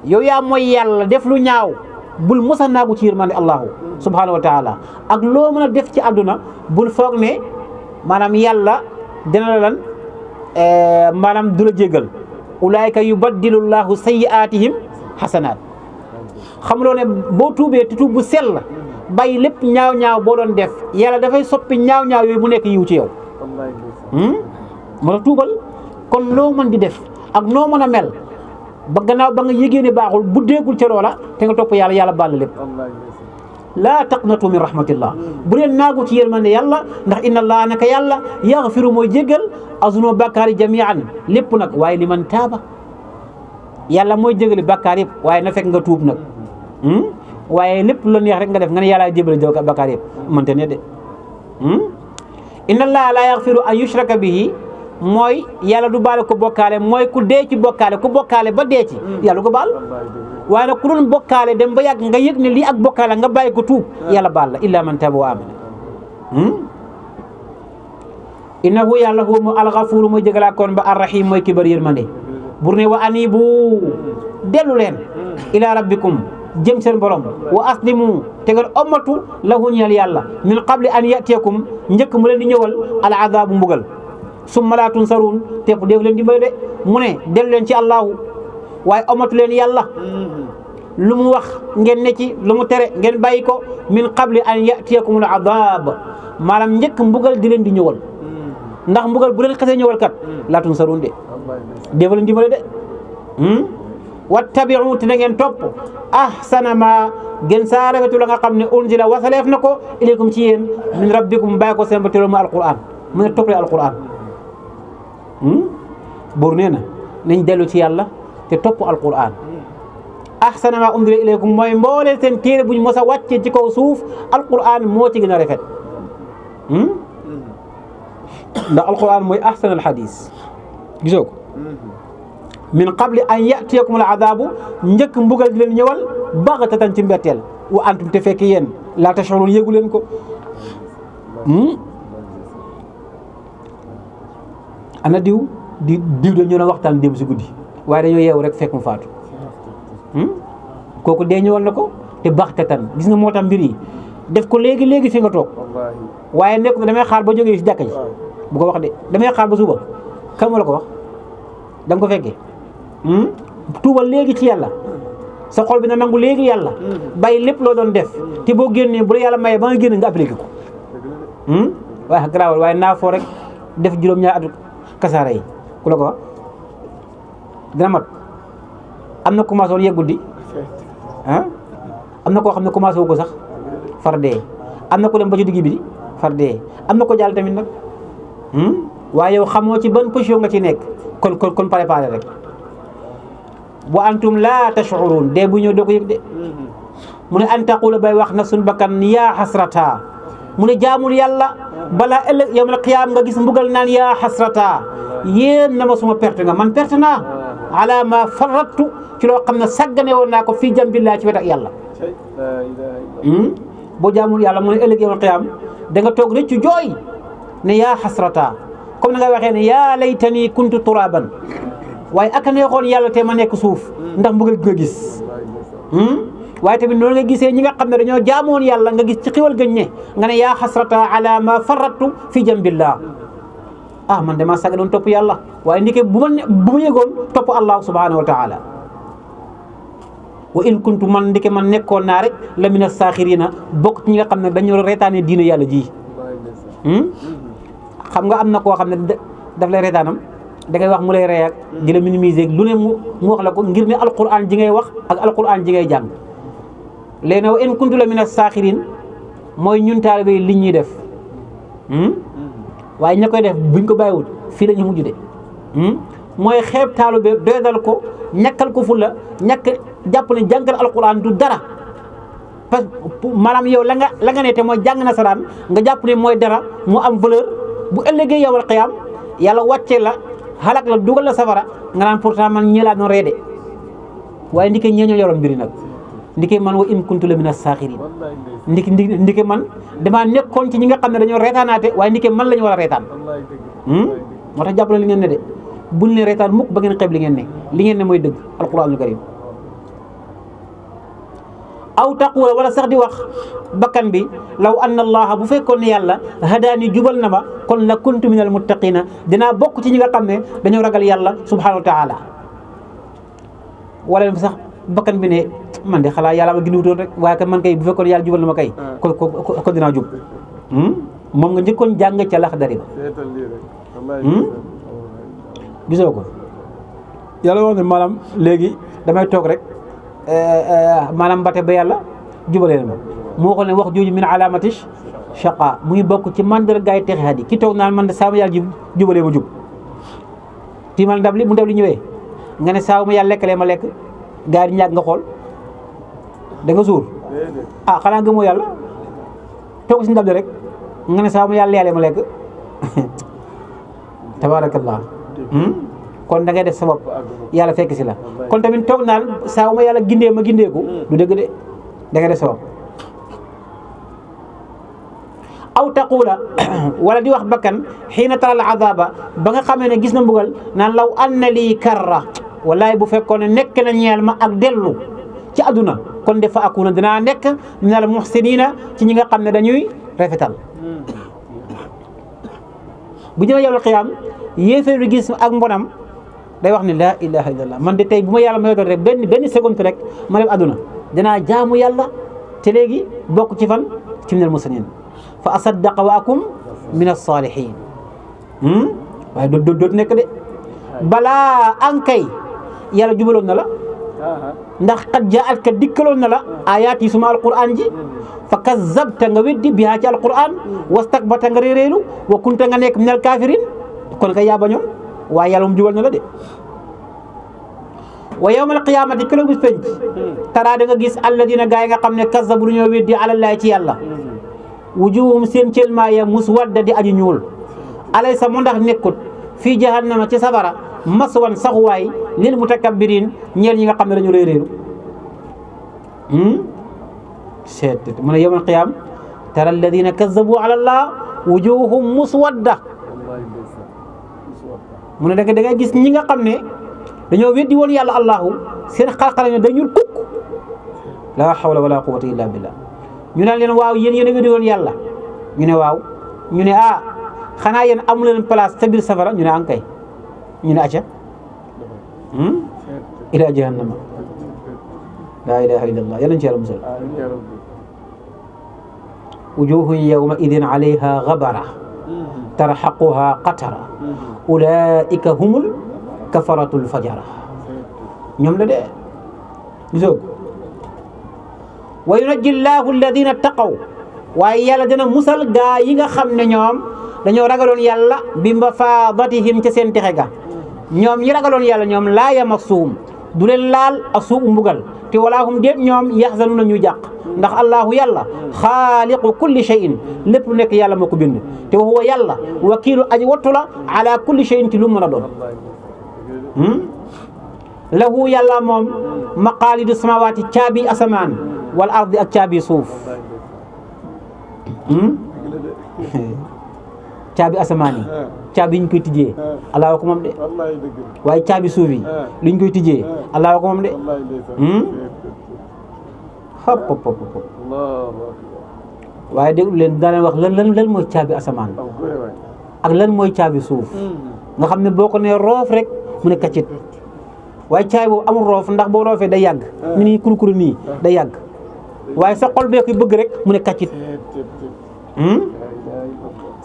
yow yaa mooy yàlla def lu ñaaw bul musa naagu ci yërmande allahu subhanahu wa taala ak loo mën a def ci àdduna bul foog ne maanaam yàlla dina la lan maanaam du la jéggal ulaayka yubaddilu llahu sayyi'aatihim xasanaat xamuloo ne boo tuubee te tuub bu sell bàyyi lépp ñaaw boo doon def yàlla dafay soppi ñaaw yooyu mu nekk yiw ci yow moo tax tuubal kon loo mën di def ak noo mën a mel ba gannaaw ba nga yégée ne baaxul bu déegul ca loola te nga topp yàlla baal lépp laa taqnatu min rahmatillah bu leen naagu ci yërmande yàlla ndax inna allah naka yàlla yaghfiru mooy jéggal azunoo bàkkaari jamian lépp nag waaye li man taaba yàlla mooy jégali bàkkaar yëpp waaye na fekk nga tuub nag waaye lépp lu la neex rek nga def nga ne yàlla jébali bàkkaar yëpp mënte ne de inna allah la yaghfiru an yushraka bihi mooy yàlla du baale ko bokkaale mooy ku dee ci bokkaale ku bokkaale ba dee ci yàlla ko baal waaye nag ku doon bokkaale dem ba yàgg nga yëg ne lii ak bokkaale nga bàyyi ko tuub yàlla baal la illa man taaba wa amana innahu yàlla huwa mu alxafuuru mooy jégalaa koon ba arrahim mooy ki bari yërmande bur ne wa anibu dellu leen ila rabbikum jëm seen borom wa aslimu te ngeen ommatu lahu ñeel yàlla min qabli an yatiyakum njëkk mu leen di ñëwal al adaabu mbugal summa laa tunsaruun tepp def leen dimbale de mu ne dellu leen ci allahu waaye amatu leen yàlla lu mu wax ngeen ne ci lu mu tere ngeen bàyyi ko min qabli an yatiyakumul adab maanaam njëkk mbugal di leen di ñëwal ndax mbugal bu leen xasee ñëwal kat laa tunsaruun de défa leen dimbale de wattabi'u te na ngeen topp ahsana ma gën saa rafetu la nga xam ne unzila wasaleef na ko ilaykum ci yéen min rabbikum bàyyi ko seen ba teeloon mu alquran mu ne toppale alquran buur nee na nañ dellu ci yàlla te topp alquran ahsana ma unzila ilaykum mooy mboolee seen téere buñ mos a wàcce ci kaw suuf alquran moo ci gën a rafet ndax alquran mooy ahsan alhadis gisoo ko min qabli an yatiyakum al adabu njëkk mbugal di leen ñëwal baxtatan ci mbetteel wa antum te fekk yéen laa tashurun yéegu leen ko ana diw diw da ñu doon waxtaan démb si guddi waaye dañoo yeewu rek fekk mu faatu kooku dee ñëwal na ko te baxtatan gis nga moo tax mbir yi def ko léegi fi nga toog waaye nekk na damay xaar ba jógee si jàkka ji bu ko wax de damay xaar ba suba kan moo la ko wax da nga ko fekkee tuubal léegi ci yàlla sa xol bi na nangu léegi yàlla bàyyi lépp loo doon def te boo génnee bu la yàlla mayee ba nga génn nga appliqué ko waaye garaawal waaye naa foo rek def juróom-ñaar atu kasaara yi ku la ko wax dina mat am na commencé woon yeggul di am na koo xam ne commencé wu ko sax far dee am na ko dem ba ci digg bi di far dee am na ko jàll tamit nag waaye yow xamoo ci ban position nga ci nekk kon préparé rek wa antum la tash'urun dee bu ñëw doo ko yëg de mu ne an taqula bay wax na suñ bakkan yaa xasrata mu ne jaamul yàlla balaa ëllëg yawmal qiyaam nga gis mbugal naan yaa xasrata yéen na ma suma perte nga man perte naa ala ma farattu ci loo xam ne sàggane woon naa ko fii jambillaa ci wet ak yàlla boo jaamul yàlla mu ne ëllëg yawmal qiyaam da nga toog rëccu jooy ne yaa xasrata comme na nga waxee ne yaa laytani kuntu turaban waaye aka neexoon yàlla te ma nekk suuf ndax mbugal gi nga gis waaye tamit noonu nga gisee ñi nga xam ne dañoo jaamoon yàlla nga gis ci xiwal gëñ ne nga ne yaa xasrata ala ma farattu fi jambillah man dama sàgg doon topp yàlla waaye ndike bu ma yëgoon topp allah subhanahu wa taala wa in kuntu man ndike man nekkoon naa rek la mina saaxirina bokk ci ñi nga xam ne dañoo reetaane diina yàlla ji xam nga am na koo xam ne daf lay reetaanam da ngay wax mu lay rey ak di la minimiser lu ne mu wax la ko ngir ne alquran ji ngay wax ak alquran ji ngay jàng léegi nag wa in kuntu la mina saaxirin mooy ñun taalibe yi li ñuy def waaye ña koy def buñ ko bàyyiwul fii la ñu mujj de mooy xeeb taalibe doydal ko ñàkkal ko fulla ñàkk jàpp ne jàngal alquran du dara parce que maanaam yow la nga ne te mooy jàng nasaraan nga jàpp ne mooy dara mu am valeur bu ëllëgee yawmal qiyaam yàlla wàcce la xalak la dugal la safara nga naan pourtant man ñii laa doon reede waaye ndike ñee ñoo yoroon mbiri nag ndike man wa in kuntu la mina saaxirin ndike man damaa nekkoon ci ñi nga xam ne dañoo reetaanaate waaye ndike man la ñu war a reetaan moo tax jàpp na li ngeen ne de buñ leen reetaan mukk ba ngeen xeeb li ngeen ne mooy dëgg alquranul karim aw taqula wala sax di wax bakkan bi law anna allaha bu fekkoon ne yàlla hadaani jubal na ma kon la kuntu minal muttaqina dinaa bokk ci ñi nga xam ne dañoo ragal yàlla subhanahu wa taala wala sax bakkan bi ne man de xalaa yàlla ma gindiwutoon rek waaye ka man kay bu fekkoon yàlla jubal na ma kay kon dinaa jub moom nga njëkkoon jàng ca Laxdari ba gisoo ko yàlla wax ne maanaam léegi damay toog rek maanaam mbate ba yàlla jubalee na ma moo ko ne wax jooju min alamati shaqa muy bokk ci mandargaay texe hadi ki toog naan man de saa ma yàlla jubalee ma jub tiimal ndab li mu ndab li ñëwee nga ne saa ma yàlla lekkalee ma lekk gaa yi di ñàkk nga xool da nga suur xanaa gëmoo yàlla toog si ndab li rek nga ne saa ma yàlla yàllee ma lekk tabarakallah kon da ngay def sabab yàlla fekk si la kon tamit toog naan saa ma yàlla gindee ma gindeeku du dëgg de da ngay def sabab aw taqula wala di wax bakkan xiina taral adaba ba nga xamee ne gis na mbugal naan law anna lii karra wallaay bu fekkoon ne nekk na ñeel ma ak dellu ci àdduna kon de fa akuna dinaa nekk minal muhsinina ci ñi nga xam ne dañuy rafetal bu ñëwee yawmal qiyaam yéeféer di gis ak mbonam day wax ne laa ilaha illallah man de tey bu ma yàlla may doon rek benn seconde rek ma dem àdduna danaa jaamu yàlla te léegi bokk ci fan ci minal muslimin fa asaddaqa wa akum min as-salihin waaye doot nekk de balaa ankay yàlla jubaloon na la ndax qad jaatka dikkaloon na la ayaat yi suma alquran ji fa kazzabta nga weddi bihaa ci alquran wastakbarta nga réeréelu wa kunta nga nekk minal kafirin kon kay yaa bañoon waaye yàlla mu jubal na la de wa yawmal qiyaamati këlo bis penc taraa da nga gis alladina gaa yi nga xam ne kazzabu ñoo weddi alallahi ci yàlla wujuhum seen cëlmaa ya muswadda di aju ñuul alaysa mu ndax nekkut fii jahannama ci safara maswan saxuwaay lil mutakabbirin ñeel ñi nga xam ne dañu réeréeru seet mu ne yawmal qiyaam tara alladina kazzabu alallah wujuhum muswadda mu ne da ngay gis ñi nga xam ne dañoo weddi woon yàlla allahu seen xarxara ne dañul kukk laa hawla wala quwwata illa billah ñu naan leen waaw yéen a weddi woon yàlla ñu ne waaw ñu ne xanaa yéen amu leen place ca biir safara ñu ne ankay ñu ne acca ila jahannama laa ilaha illa allah yàlla ci yàlla musal wujuhun yawma idin alayha ghabara tarhaquha qatara ulaika humul kafaratul fajara ñoom la de gisoo wa yunajji llahu alladina taqaw waaye yàlla dina musal gaa yi nga xam ne ñoom dañoo ragaloon yàlla bi mafaadatihim ca seen texe ga ñoom ñi ragaloon yàlla ñoom laa yamassuhum du leen laal asuu mbugal te walaa hum déet ñoom yaxzanu na ñu jàq ndax allahu yàlla xaaliqu kulli shay'in lépp lu nekk yàlla moo ko bind te huwa yàlla wakiilu aji wattu la ala kulli shay'in ci lu mën a doon lahu yàlla moom maqaalidu samawaati caabi asamaan wal ardi ak caabi suuf caabi asamaan yi caabi yi ñu koy tijjee allah ko moom de waaye caabi suuf yi li ñu koy tijjee allah ko moom de hop hop hop waaye déglu leen daa leen wax lan mooy caabi asamaan ak lan mooy caabi suuf nga xam ne boo ko nee roof rek mu ne kaccit waaye caabi boobu amul roof ndax boo roofee day yàgg ñu nii kurukuru nii day yàgg waaye sa xol bee koy bëgg rek mu ne kaccit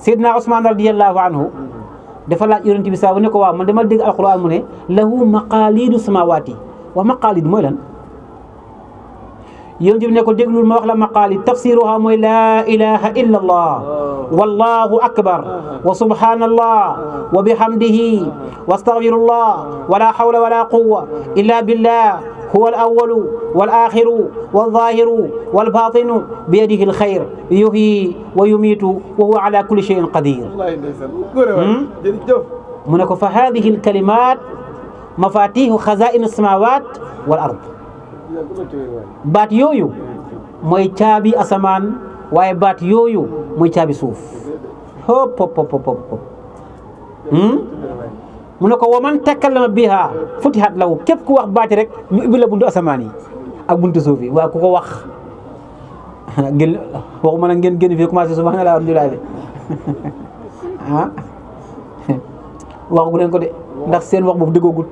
Seydina Ousmane radiyallahu anhu dafa laaj yonent bi saa bu ne ko waaw man dama dégg alquran mu ne lahu maqaalidu samawaati wa maqaalid mooy lan yonent bi ne ko déglul ma wax la maqaalid tafsiruha mooy laa ilaha illa allah wallahu akbar wa subhanallah wa bihamdihi wa astaghfirullah wa la hawla wa la quwwa illa billah huwa al-awwalu wal-aakhiru wal-zaahiru wal-baatinu biyadihi al-khayr yuhyi wa yumiitu wa huwa ala kulli shay'in qadir mu ne ko fa haadihi al-kalimaat mafaatiihu xazaa'ini as-samaawaat wal-ard baat yooyu mooy caabi asamaan waaye baat yooyu mooy caabi suuf hop hop hop hop mu ne ko wa man takallama biha futihat lahu képp ku wax baati rek ñu ubbi la buntu asamaan yi ak buntu suuf yi waaye ku ko wax gën waxuma nag ngeen génn fii commencé subhanallah alhamdulillah bi waxagu leen ko de ndax seen wax boobu dëggoogut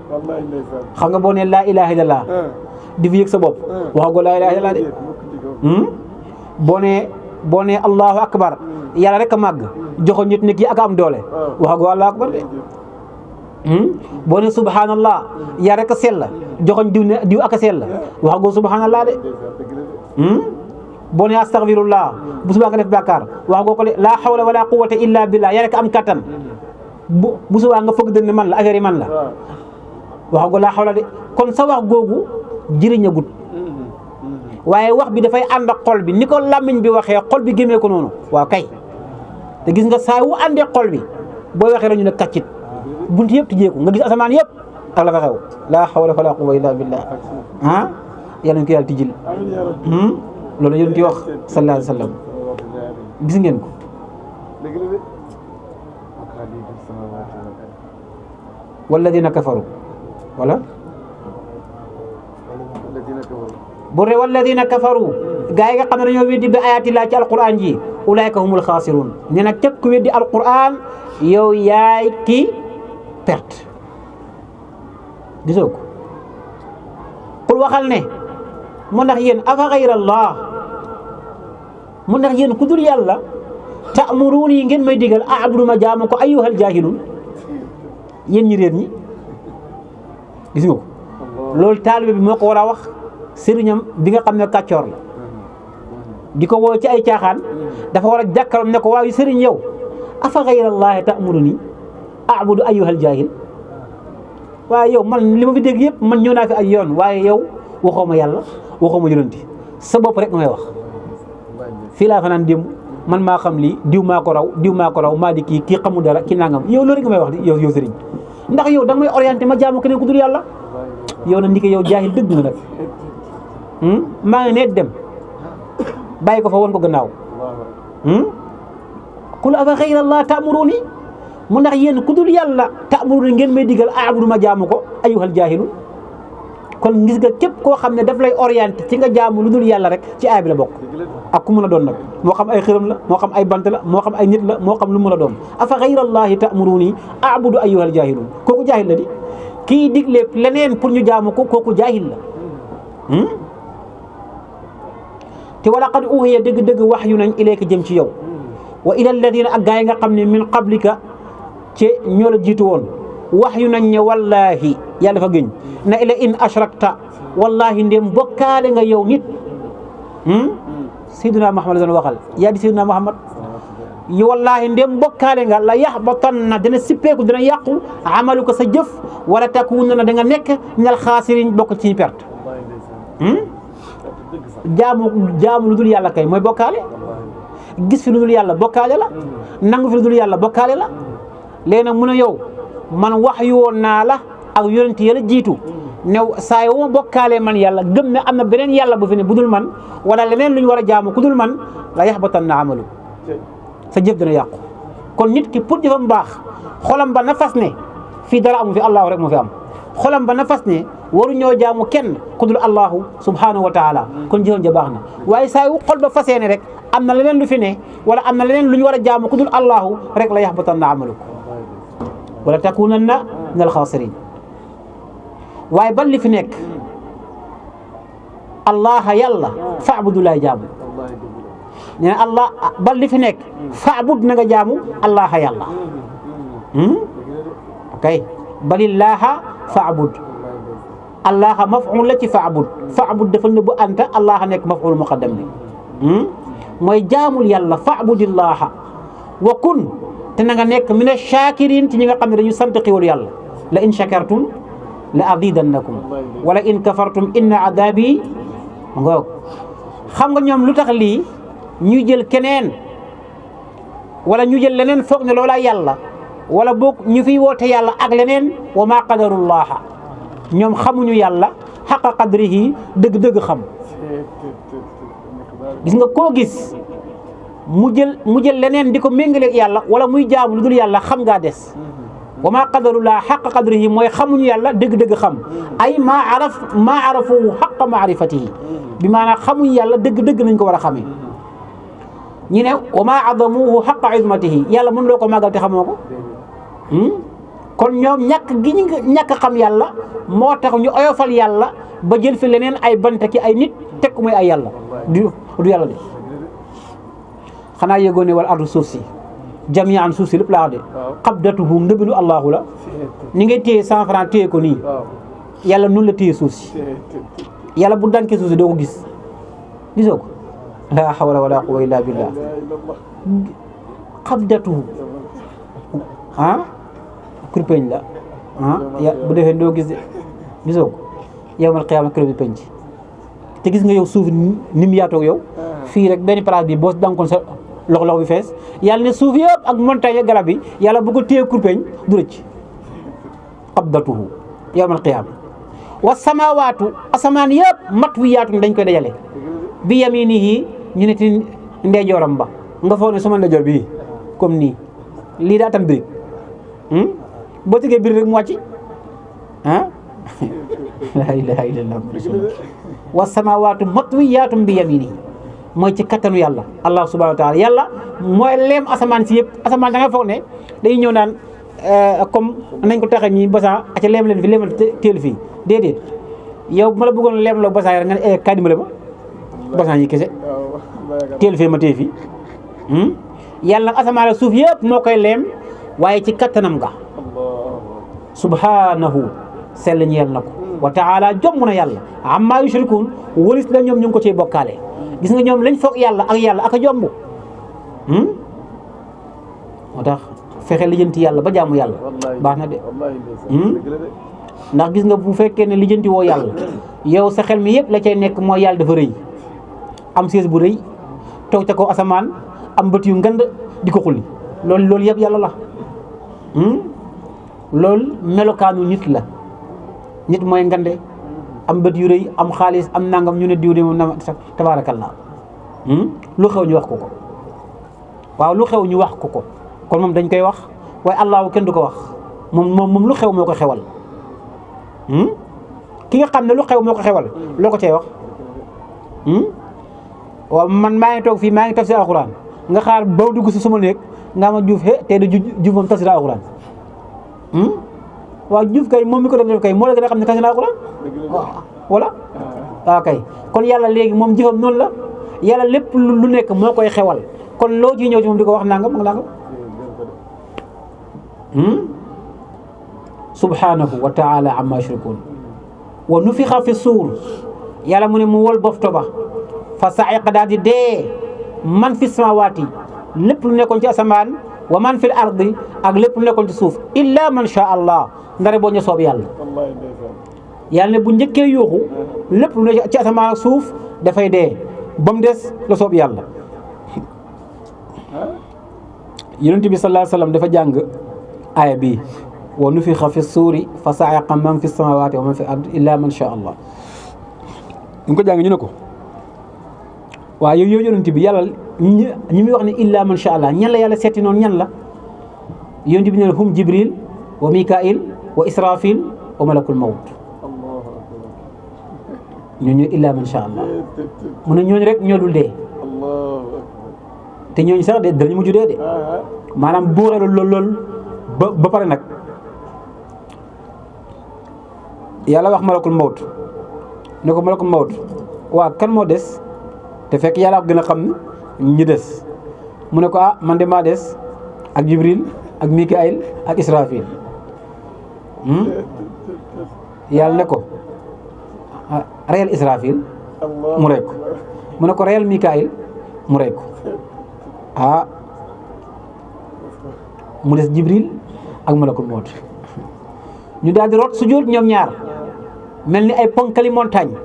xam nga boo ne laa ilaha illallah di fi yëg sa bopp waxago laa ilaha illallah de boo ne allahu akbar yàlla rek a màgg joxo nit nit yi ak am doole waxago allahu akbar de boo ne subhanallah yaa rek a sell joxoñ diw ak a sell waxagoo subhanallah de boo ne astaghfirullah bu subaa nga def bàkkaar waxagoo ko de laa hawla wala quwwata illa billah yaa rek am kattan bu subaa nga fëgg dënn man la affaire yi man la waxagoo laa hawla de kon sa wax googu jëriñagut waaye wax bi dafay ànd ak xol bi ni ko làmmiñ bi waxee xol bi gémmee ko noonu waaw kay te gis nga saa wu àndee xol bi booy waxee rek ñu ne kaccit bunt yëpp tijjeeku nga gis asamaan yëpp ak la fa xew laa hawla wala quwwata illa billah yàlla ñu ko yàlla tijjil loolu yéen ti wax sallallahu alayhi wa sallam gis ngeen ko walladina kafaru wala bu re walladina kafaru gaa yi nga xam ne dañoo weddi bi ayaati laa ci alquran ji ulaayka humul xaasirun ne nag képp ku weddi alquran yow yaay ki perte gisoo ko qul waxal ne mu ndax yéen afa gayrallah mu ndax yéen ku dul yàlla ta'muruni ngeen may digal a'budu ma jaamu ko ayyuhal jaahilun yéen ñi réer ñi gis nga ko loolu taalibe bi moo ko war a wax sëriñam bi nga xam ne kàccoor la di ko woo ci ay caaxaan dafa war a jàkkaroon ne ko waaw sëriñ yow afa gayrallaahi ta'muruni a'budu ayyuhal jaahil waaye yow man li ma fi dégg yëpp man ñëw naa fi ay yoon waaye yow waxoo ma yàlla waxoo ma yonenti sa bopp rek nga may wax fii laa fanaan démb man maa xam lii diw maa ko raw maa di kii xamul dara ki nangam yow loolu rek nga may wax di yow sëriñ ndax yow da nga may orienté ma jaamu keneen ku dul yàlla yow na ndike yow jaahil dëgg nga nag maa ngi nee dem bàyyi ko fa woon ko gannaaw qul afa gayrallah ta'muruni mu ndax yéen ku dul yàlla ta'muruni ngeen may digal a'budu ma jaamu ko ayyuhal jaahilun kon gis nga képp koo xam ne daf lay orienté ci nga jaamu lu dul yàlla rek ci aay bi la bokk ak ku mën a doon nag moo xam ay xërëm la moo xam ay bant la moo xam ay nit la moo xam lu mën a doon afa gayrallahi ta'muruni a'budu ayyuhal jaahilun kooku jaahil la di kii digle leneen pour ñu jaamu ko kooku jaahil la te wala qad uhiya dëgg-dëgg wax yu nañ ilayka jëm ci yow wa ila alladina ak gaa yi nga xam ne min qablika ci ñoo la jiitu woon wax yu nañ ne wallahi yàlla dafa gëñ na ila in ashrakta wallahi ndem bokkaale nga yow nit Seydina Muhammad la doon waxal yaa di Seydina Muhammad yi wallahi ndem bokkaale nga la yaxbatanna dina sippeeku dina yàqu amalu ko sa jëf wala takuuna na da nga nekk minal xaasiriin bokk ci perte jaamu lu dul yàlla kay mooy bokkaale gis fi lu dul yàlla bokkaale la nangu fi lu dul yàlla bokkaale la léegi nag mu ne yow man wax yu woon naa la ak yonent yàlla jiitu ne saa yoo ma bokkaalee man yàlla gëm ne am na beneen yàlla bu fi ne bu dul man wala leneen lu ñu war a jaamu ku dul man la yaxbatanna amalu sa jëf dina yàqu kon nit ki pour jëfam baax xolam ba na fas ne fii dara amu fi allahu rek moo fi am xolam ba na fas ne waru ñoo jaamu kenn ku dul allahu subhanahu wa taala kon jëfam ja baax na waaye saa yu xol ba fasee ne rek am na leneen lu fi ne wala am na leneen lu ñu war a jaamu ku dul allahu rek la yaxbatanna amalu wala takunanna min alxaasirin waaye ban li fi nekk allah yàlla fa'budu laay jaamu nee na allah ban li fi nekk fa'bud na nga jaamu allah yàlla ok balillaaha fa'bud allah maf'ul la ci fa'bud dafa nëbb anta allah nekk maf'ul muqaddam bi mooy jaamul yàlla fa'budillaha wa kun te na nga nekk mina shakirin ci ñi nga xam ne dañu sant xiwal yàlla la in shakartum la azidannakum wala in kafartum inna adabi ngoog xam nga ñoom lu tax lii ñu jël keneen wala ñu jël leneen foog ne loolaa yàlla wala boog ñu fiy woote yàlla ak leneen wa ma qadarullaha ñoom xamuñu yàlla xaqa qadrihi dëgg-dëgg xam gis nga koo gis mu jël leneen di ko méngaleeg yàlla wala muy jaamu lu dul yàlla xam ngaa des wa maa qadarullah xaqa qadrihi mooy xamuñu yàlla dëgg-dëgg xam ay maa arafu xaqa maarifatihi bi maanaam xamuñu yàlla dëgg-dëgg nañ ko war a xamee ñu ne wa maa adamuhu xaqa izmatihi yàlla mën loo ko màggal te xamoo ko kon ñoom ñàkk xam yàlla moo tax ñu oyofal yàlla ba jël fi leneen ay banta ki ay nit teg ko muy ay yàlla du yàlla de xanaa yëgoo ne wala ardu suuf si jami'an suuf si lépp laa wax de qabdatuhu ndëbinu allahu la ni ngay téye 100 francs téye ko nii yàlla nun la téye suuf si yàlla bu dankee suuf si doo ko gisoo ko la hawla wala quwwata illa billah qabdatuhu kurpeñ la bu defee doo gis de gisoo ko yawmal qiyaama kër bi penc te gis nga yow suuf ni mu yaatoog yow fii rek benn place bi boo dankoon sa loxo bi fees yàlla ne suuf yëpp ak montagne garab yi yàlla bu ko téye kurpeñ du rëcc qabdatuhu yawmal qiyaama wa samaawaatu asamaan yëpp mat wi yaatu dañ koy dajale bi yaminihi ñu ne ti ndeyjooram ba nga foog ne sama ndeyjoor bii comme nii lii daa tam birig boo tegee birig rek mu wàcc la ilaha illallah wa samaawaatu matwiyaatum bi yaminihi mooy ci kattanu yàlla allah subhanahu wa taala yàlla mooy leem asamaan si yëpp asamaan da nga foog ne dañuy ñëw naan comme nañ ko taxe ñi basan aca leem leen fi leemal teel fii déedéet yow ma la bëggoon leem la basan yi rek nga ne kaay dimbale ma basan yi kese teel fii ma tee fii yàlla asamaan ak suuf yëpp moo koy leem waaye ci kattanam nga subhanahu sell ñeel na ko wa taala jomm na yàlla amma yushrikun walis la ñoom ñu ngi ko ciy bokkaale gis nga ñoom lañ foog yàlla ak a jomb moo tax fexe lijjanti yàlla ba jaamu yàlla baax na de ndax gis nga bu fekkee ne lijjanti woo yàlla yow sa xel mi yëpp la cay nekk mooy yàlla dafa rëy am siis bu rëy toog ca ko asamaan am bët yu ngand di ko xulli loolu yëpp yàlla la loolu melokaanu nit la nit mooy ngande am bët yu rëy am xaalis am nangam ñu ne diw de moom na tabaarakallaa lu xew ñu wax ko ko waaw lu xew ñu wax ko ko kon moom dañ koy wax waaye allahu kenn du ko wax moom lu xew moo ko xewal ki nga xam ne lu xew moo ko xewal loo ko cay wax waaw man maa ngi toog fii maa ngi tafsir alxuraan nga xaar ba dugg si suma néeg nga ma juuf te du juuf moom tafsir alxuraan waaw juuf kay moom mi ko def kay moo la gën a xam ne tafsir alxuraan voilà waaw kay kon yàlla léegi moom jëfam noonu la yàlla lépp lu nekk moo koy xewal kon loo ci ñëw ci moom di ko wax nangam ak nangam subhanahu wa taala amma yushrikun wa nufixa fi suur yàlla mu ne mu wol bofto ba fa sa'iqa daal di dee man fi samawaati lépp lu nekkoon ci asamaan wa man fil ardi ak lépp lu nekkoon ci suuf illa man sha allah ndare boo ñu soob yàlla yàlla ne bu njëkkee yuuxu lépp lu nekk ci asamaan ak suuf dafay dee ba mu des la soob yàlla yonent bi sallallahu alayhi wa sallam dafa jàng aaya bi wa nufixa fi suuri fa sa'iqa man fi samawaati wa man fil ardi illa man sha allah ñu ko jàng ñu ne ko waaw yow yonent bi yàlla ñi muy wax ne illa man sha allah ñan la yàlla seeti noonu ñan la yonent bi ne hum jibril wa mikail wa israfil wa malakul mawt ñooñu illa man sha allah mu ne ñooñu rek ñoo dul dee te ñooñu sax de danañu mujj dee de maanaam buureelu lool ba pare nag yàlla wax malakul mawt ne ko malakul mawt waa kan moo des te fekk yàlla ko gën a xam ñi des mu ne ko man de maa des ak jibril ak mikail ak israfil yàlla ne ko reyal israfil mu rey ko mu ne ko reyal mikail mu rey ko mu des jibril ak malakul mawt ñu daal di root sujjóot ñoom ñaar mel ni ay ponkali montagne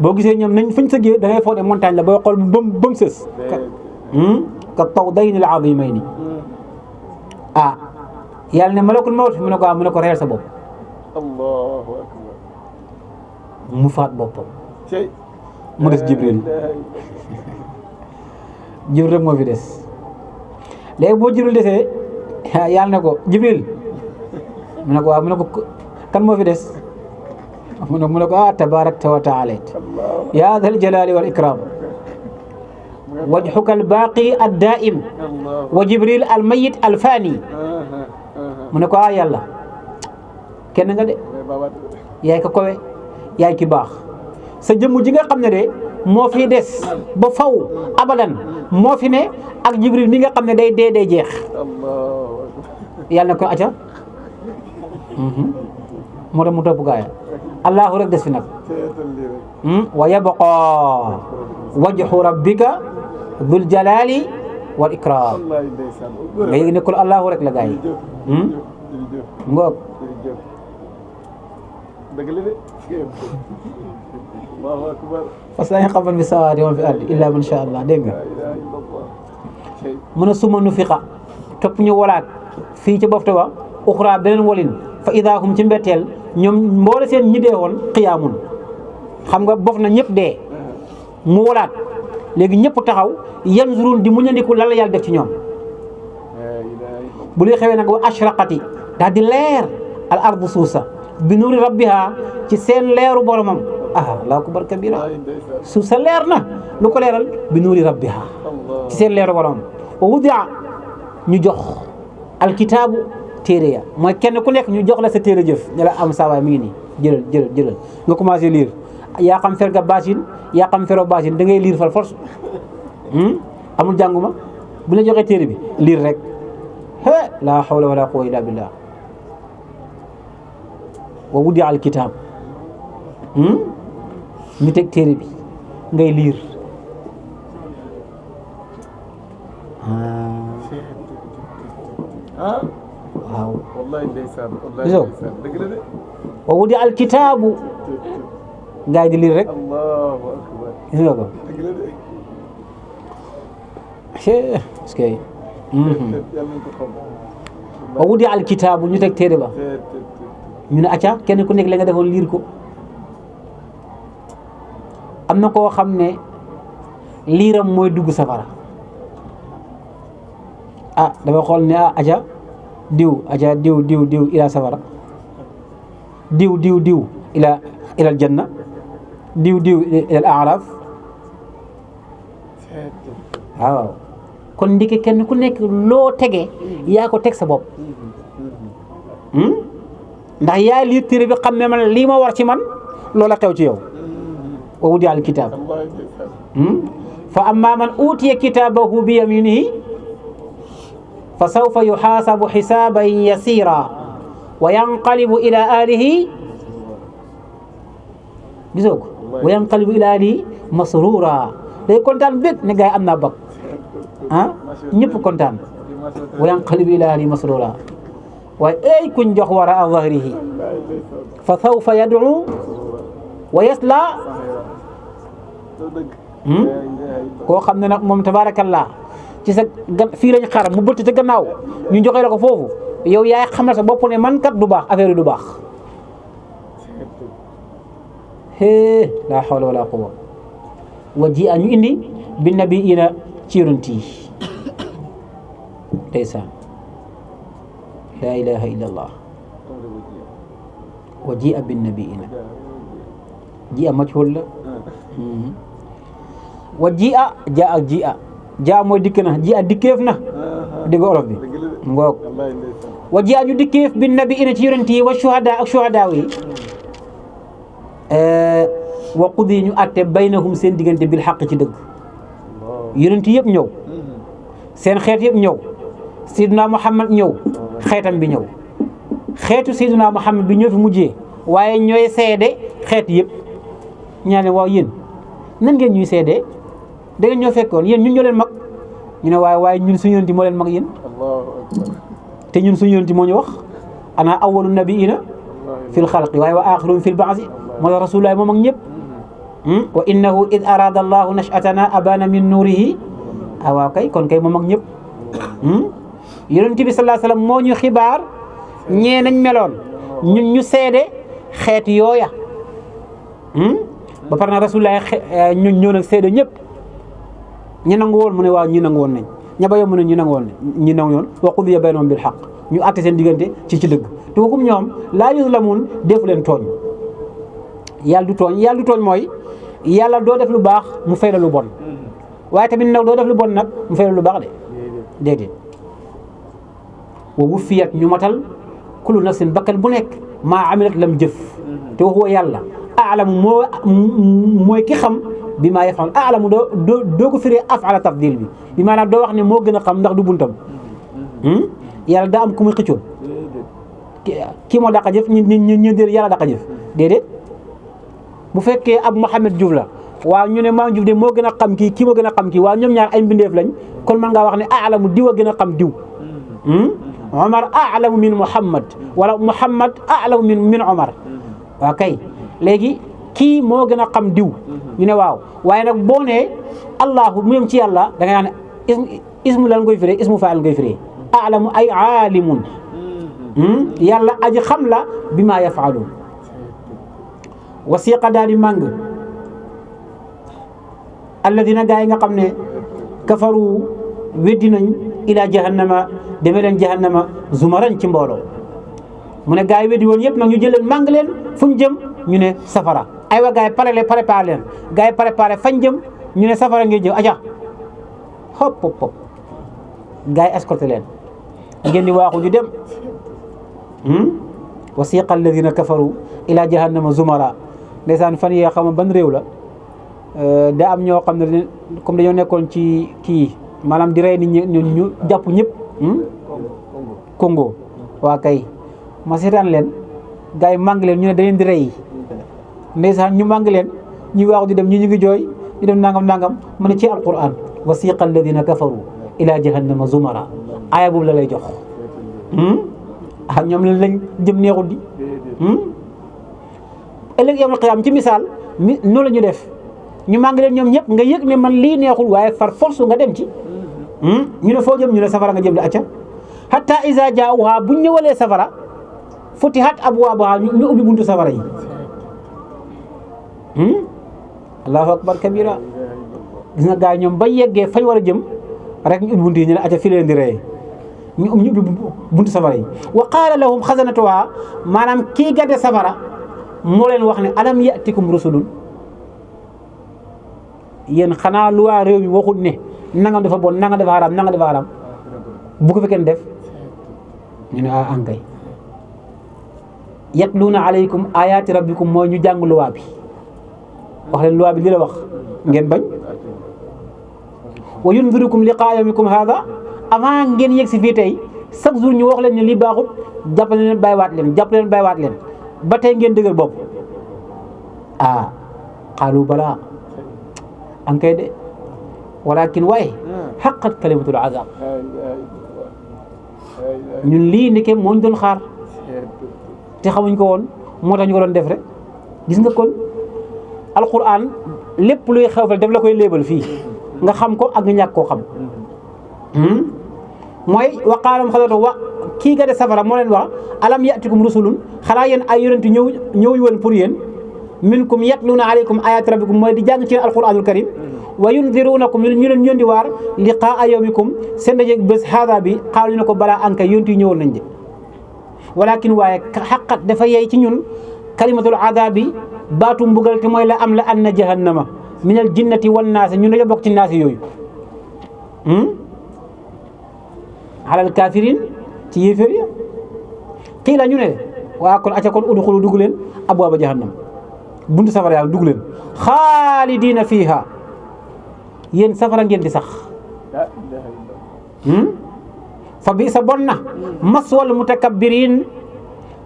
boo gisee ñoom nañ fañ sëggee da ngay foog ne montagne la booy xool ba mu sës ka tawdayni al azimayni yàlla ne malakul mawt mu ne ko mu ne ko reyal sa bopp mu faat boppam mu des jibril jibril rek moo fi des léegi boo jibril desee yàlla ne ko jibril mu ne ko mu ne ko kan moo fi des mu ne ko tabarakta wa ta'alayt ya dhal jalali wal ikram wajhuka al baqi ad daim wa jibril al mayyit al fani mu ne ko yàlla kenn nga de yaay ka kowe yaay ki baax sa jëmm ji nga xam ne de moo fi des ba faw abadan moo fi ne ak jibril mi nga xam ne day jeex yàlla ne ko aca moo tax mu topp gaaya allahu rek des fi nag wa yabqa wajhu rabbika dhul jalali wal ikram nga yëg ne ko allahu rek la gaay ngoog parce que dañu xamal bi sawaati wa fi ardi illa man sha allah dégg nga mën a suma nu fiqa topp ñu wolaat fii ca bofta ba uxra beneen wolin fa idahum ci mbetteel ñoom mboole seen ñi dee woon xiyaamun xam nga bof na ñëpp dee mu wolaat léegi ñëpp taxaw yanzurun di muñandiku lan la yàlla def ci ñoom bu luy xewee nag wa ashraqati daal di leer al ardu suusa bi nuuri rabbiha ci seen leeru boromam allahu akbar kabira suuf sa leer na lu ko leeral bi nuuri rabbiha ci seen leeru boromam wa wudia ñu jox alkitaabu téere ya mooy kenn ku nekk ñu jox la sa téere jëf ne la am saawaay mi ngi nii jëlal nga commencé lire yaa xam fer nga basin yaa xam feroo basin da ngay lire fal force amul jànguma bu la joxee téere bi lire rek la hawla wala quwwata illa billah wa wudi al kitab ñu teg téere bi ngay lire waaw wallahi ndeysaan gisoo dëgg la de wa wudi al kitaabu gaay di lire rek allahu akbar gis nga ko dëgg la de est-ce que yàlla nañ ko xam wa wudi al kitaabu ñu teg téere ba ñu ne acca kenn ku nekk la nga defoon liir ko am na koo xam ne liiram mooy dugg safara dama xool ne acca diw ila safara diw ila aljanna diw ila al a'raf waaw kon ndike kenn ku nekk loo tege yaa ko teg sa bopp ndax yaa liir téere bi xam ne man lii ma war ci man loola xew ci yow wa wudi al kitaab fa amma man utiya kitaabahu bi yaminihi fa sawfa yuhaasabu hisaaban yasiira wa yanqalibu ila ahlihi gisoo ko wa yanqalibu ila ahlihi masruura day kontaan bég ne gaay am naa bag ñëpp kontaan wa yanqalibu ila ahlihi masruura waaye ay kuñ jox wara dhahrihi fa sawfa yad'u wa yasla koo xam ne nag moom tabaarakallah ci sa fii lañ xaram mu bëtt ca gannaaw ñu joxe la ko foofu yow yaay xamal sa bopp ne man kat du baax affaire yi du baax la hawla wala quwwa wa ji a ñu indi bi nabiina ci yonent yi ndeysaan la ilaha illa allah wa ji a bi nabiina ji a majhul la wa ji a jaa mooy dikk na ji a dikkeef na dégg olof bi ngoog wa ji a ñu dikkeef bi nabiina ci yonent yi wa shuhada ak shuhada yi wa qudi ñu atte baynahum seen diggante bil xaq ci dëgg yonent yëpp ñëw seen xeet yëpp ñëw Seydina Muhammad ñëw xeetam bi ñëw xeetu Seydina Muhammad bi ñoo fi mujjee waaye ñooy seede xeet yëpp ñaane waaw yéen nan ngeen ñuy seede da ngeen ñoo fekkoon yéen ñun ñoo leen mag ñu ne waaye ñun suñu yonent moo leen mag yéen te ñun suñu yonent moo ñu wax ana awwalu nabiina fil xalqi waaye wa axirum fil baasi moo tax rasulullahi moom ak ñëpp wa innahu id arada allahu nashatana abana min nuurihi waaw kay kon kay moom ak ñëpp yonent bi sallallahu alayhi wasallam moo ñu xibaar ñee nañ meloon ñun ñu seede xeet yooya ba pare na rasulullahi ñun ñoo nag seede ñëpp ñi nangu woon mu ne waaw ñi nangu woon nañ ña bayoon mu ne ñi nangu woon ñi nangu woon wa qudiya baynahum bil haqq ñu àtte seen diggante ci dëgg te waxum ñoom laa yuzlamuun defu leen tooñ yàlla du tooñ mooy yàlla doo def lu baax mu fay la lu bon waaye tamit nag doo def lu bon nag mu fay la lu baax de déedéet wa wuffiyat ñu matal kullu nafsin bakkan bu nekk maa amilat lam jëf te waxoo yàlla aalamu mooy ki xam bi maa yafal aalamu doo ko firee afala tafdil bi maanaam doo wax ne moo gën a xam ndax du buntam yàlla daa am ku muy xëccoon kii moo dàqa jëf ñu déer yàlla dàqa jëf déedéet bu fekkee ab Mouhamed Diouf la waaw ñu ne Mame Diouf de moo gën a xam kii moo gën a xam kii waaw ñoom ñaar ay mbindeef lañ kon man ngaa wax ne aalamu diw a gën a xam diw Omar aalamu min Mouhamed wala Mouhamed aalamu min Omar waaw kay léegi kii moo gën a xam diw ñu ne waaw waaye nag boo nee allahu mu yem ci yàlla da ngay wax ne ismu lan koy firee ismu faal koy firee aalamu ay aalimun yàlla aji xam la bi maa yafaaluun wasiqa daal di màng alladina gaa yi nga xam ne kafaru weddi nañ ila jahannama demee leen jahannama zumaran ci mbooloo mu ne gaa yi weddi woon yëpp nag ñu jël leen màng leen fu ñu jëm ñu ne safara aywa gaa yi préparé leen gaa yi préparé fañ jëm ñu ne safara ngeen jëm aja hop gaa yi escorté leen ngeen di waaxu ñu dem wasiqa alladina kafaru ila jahannama zumara ndeysaan fan yee xam ban réew la da am ñoo xam ne comme dañoo nekkoon ci kii maanaam di rey nit ñi ñu jàpp ñëpp Congo waa kay ma seetaan leen gars yi màng leen ñu ne da leen di rey ndeysaan ñu màng leen ñu waaxu di dem ñu ngi jooy ñu dem nangam mu ne ci alquran wasiqa alladina kafaru ila jahannama zumara aaya boobu la lay jox ñoom lañ jëm neexul di ëllëg yawmal qiyaam ci misaal noonu la ñu def ñu màng leen ñoom ñëpp nga yëg ne man lii neexul waaye far force nga dem ci ñu ne foo jëm ñu ne safara nga jëm di acca hatta iza jaawuha bu ñëwalee safara futihat abwaabuha ñu ubbi buntu safara yi allahu akbar kabira gis nga gars yi ñoom ba yeggee fañ war a jëm rek ñu ubbi buntu yi ñu ne acca fi leen di reye ñu ubbi buntu safara yi wa qaala lahum xasanatuha maanaam kii gadde safara moo leen wax ne alam yatikum rusulun yéen xanaa lu waa réew mi waxul ne nangam dafa bon nangam dafa haram nangam dafa haram bu ko fi kenn def ñu ne ankay yatluuna alaykum ayaati rabbikum mooy ñu jàng luwaa bi wax leen luwaa bi li la wax ngeen bañ wa yundirukum liqaa yawmikum hada avant ngeen yegg si fii tey chaque jour ñu wax leen ne lii baaxut jàppale leen bàyyiwaat leen ba tey ngeen dëgër bopp qaalu balaa ankay de walakin waaye xaqat kalimatul azab ñun lii ndeke moo ñu doon xaar te xamuñ ko woon moo tax ñu ko doon def rek gis nga kon alquran lépp luy xewfal daf la koy léebal fii nga xam ko ak nga ñàkk koo xam mooy waqaalam xasatu wa kii ga de safara moo leen wax alam yatikum rusulun xanaa yéen ay yonent ñëw woon pour yéen minkum yatluuna alaykum ayati rabbikum mooy di jàng ci alquranul karim wa yundirunakum ñu leen ñoon di waar liqaa yawmikum seen dajeeg bés haada bi xaalu ñu ne ko balaa anka yonent yi ñëwoon nañ de walakin waaye xaqat dafa yey ci ñun kalimatul adabi baatu mbugal te mooy la am la anna jahannama minal jinnati wan naasi ñun dañoo bokk ci naasi yooyu alal kafirin ci yéeféer ya qiila ñu ne waa kon acca kon udxulu dugg leen abwaaba jahannam buntu safara yaa dugg leen xaalidiina fiiha yéen safara ngeen di sax fa bi sa bon na maswal mutakabbiriin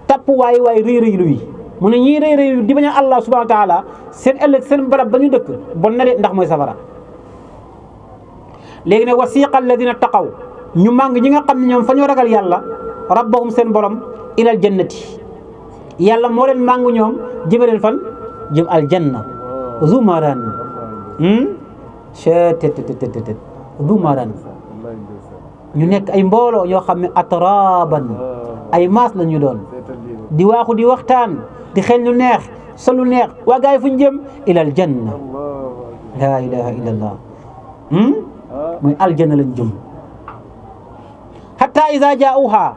tapp waay rëy rëy lu yi mu ne ñii rëy rëy di bañ a Allah subhanahu wa taala seen ëllëg seen barab ba ñu dëkk bon na de ndax mooy safara léegi ne wasiqa alladina taqaw ñu màng ñi nga xam ne ñoom fa ñoo ragal yàlla rabbahum seen borom ilal jannati yàlla moo leen màng ñoom jëme leen fan jëm aljanna zumaran cettt zumaran ñu nekk ay mbooloo yoo xam ne atraban ay maas la ñu doon di waaxu di waxtaan di xel lu neex sol lu neex waa gaay fu ñu jëm ilal janna la ilaha illa allah muy aljanna lañ jëm hatta iza jaauha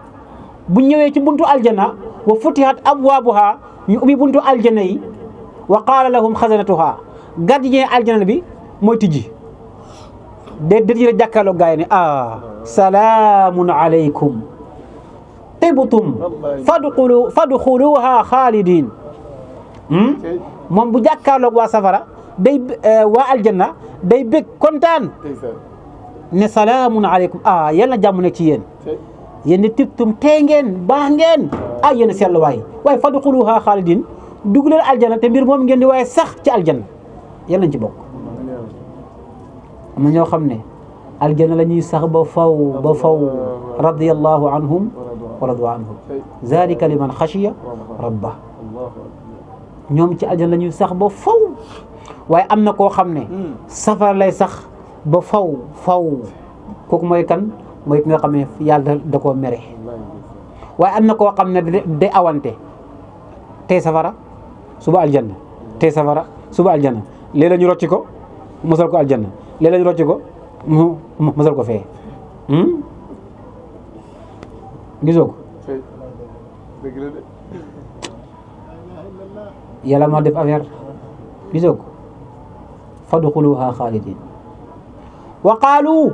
bu ñëwee ci buntu aljanna wa futihat abwaabuha ñu ubbi buntu aljanna yi wa qaala lahum xasanatuha gardien aljanna bi mooy tijji de jàkkaarloo gaay ne salaamun alaykum tibtum fadxuluha xaalidin moom bu jàkkaarloog waa safara day waa aljanna day bég kontaan ne salaamun aleykum yal na jàmm nekk ci yéen yéen di tibtum tey ngeen baax ngeen yéen a sell waaye fadxuluha xaalidin dugg leen aljanna te mbir moom ngeen di waaye sax ci aljanna yal nañ ci bokk. am na ñoo xam ne aljanna la ñuy sax ba faw radiyallahu anhum wa radu anhum zalika liman xashiya rabba ñoom ci aljanna la ñuy sax ba faw waaye am na koo xam ne safara lay sax ba faw kooku mooy kan mooy ki nga xam ne yàlla da koo mere waaye am na koo xam ne day awante tey safara suba aljanna tey safara suba aljanna léeg-léeg ñu rocci ko mosal ko aljanna léeg-léeg ñu rocci ko mu mosal ko fee gisoo ko yàlla moo def affaire gisoo ko fadxuluha xaalidin wa qaalu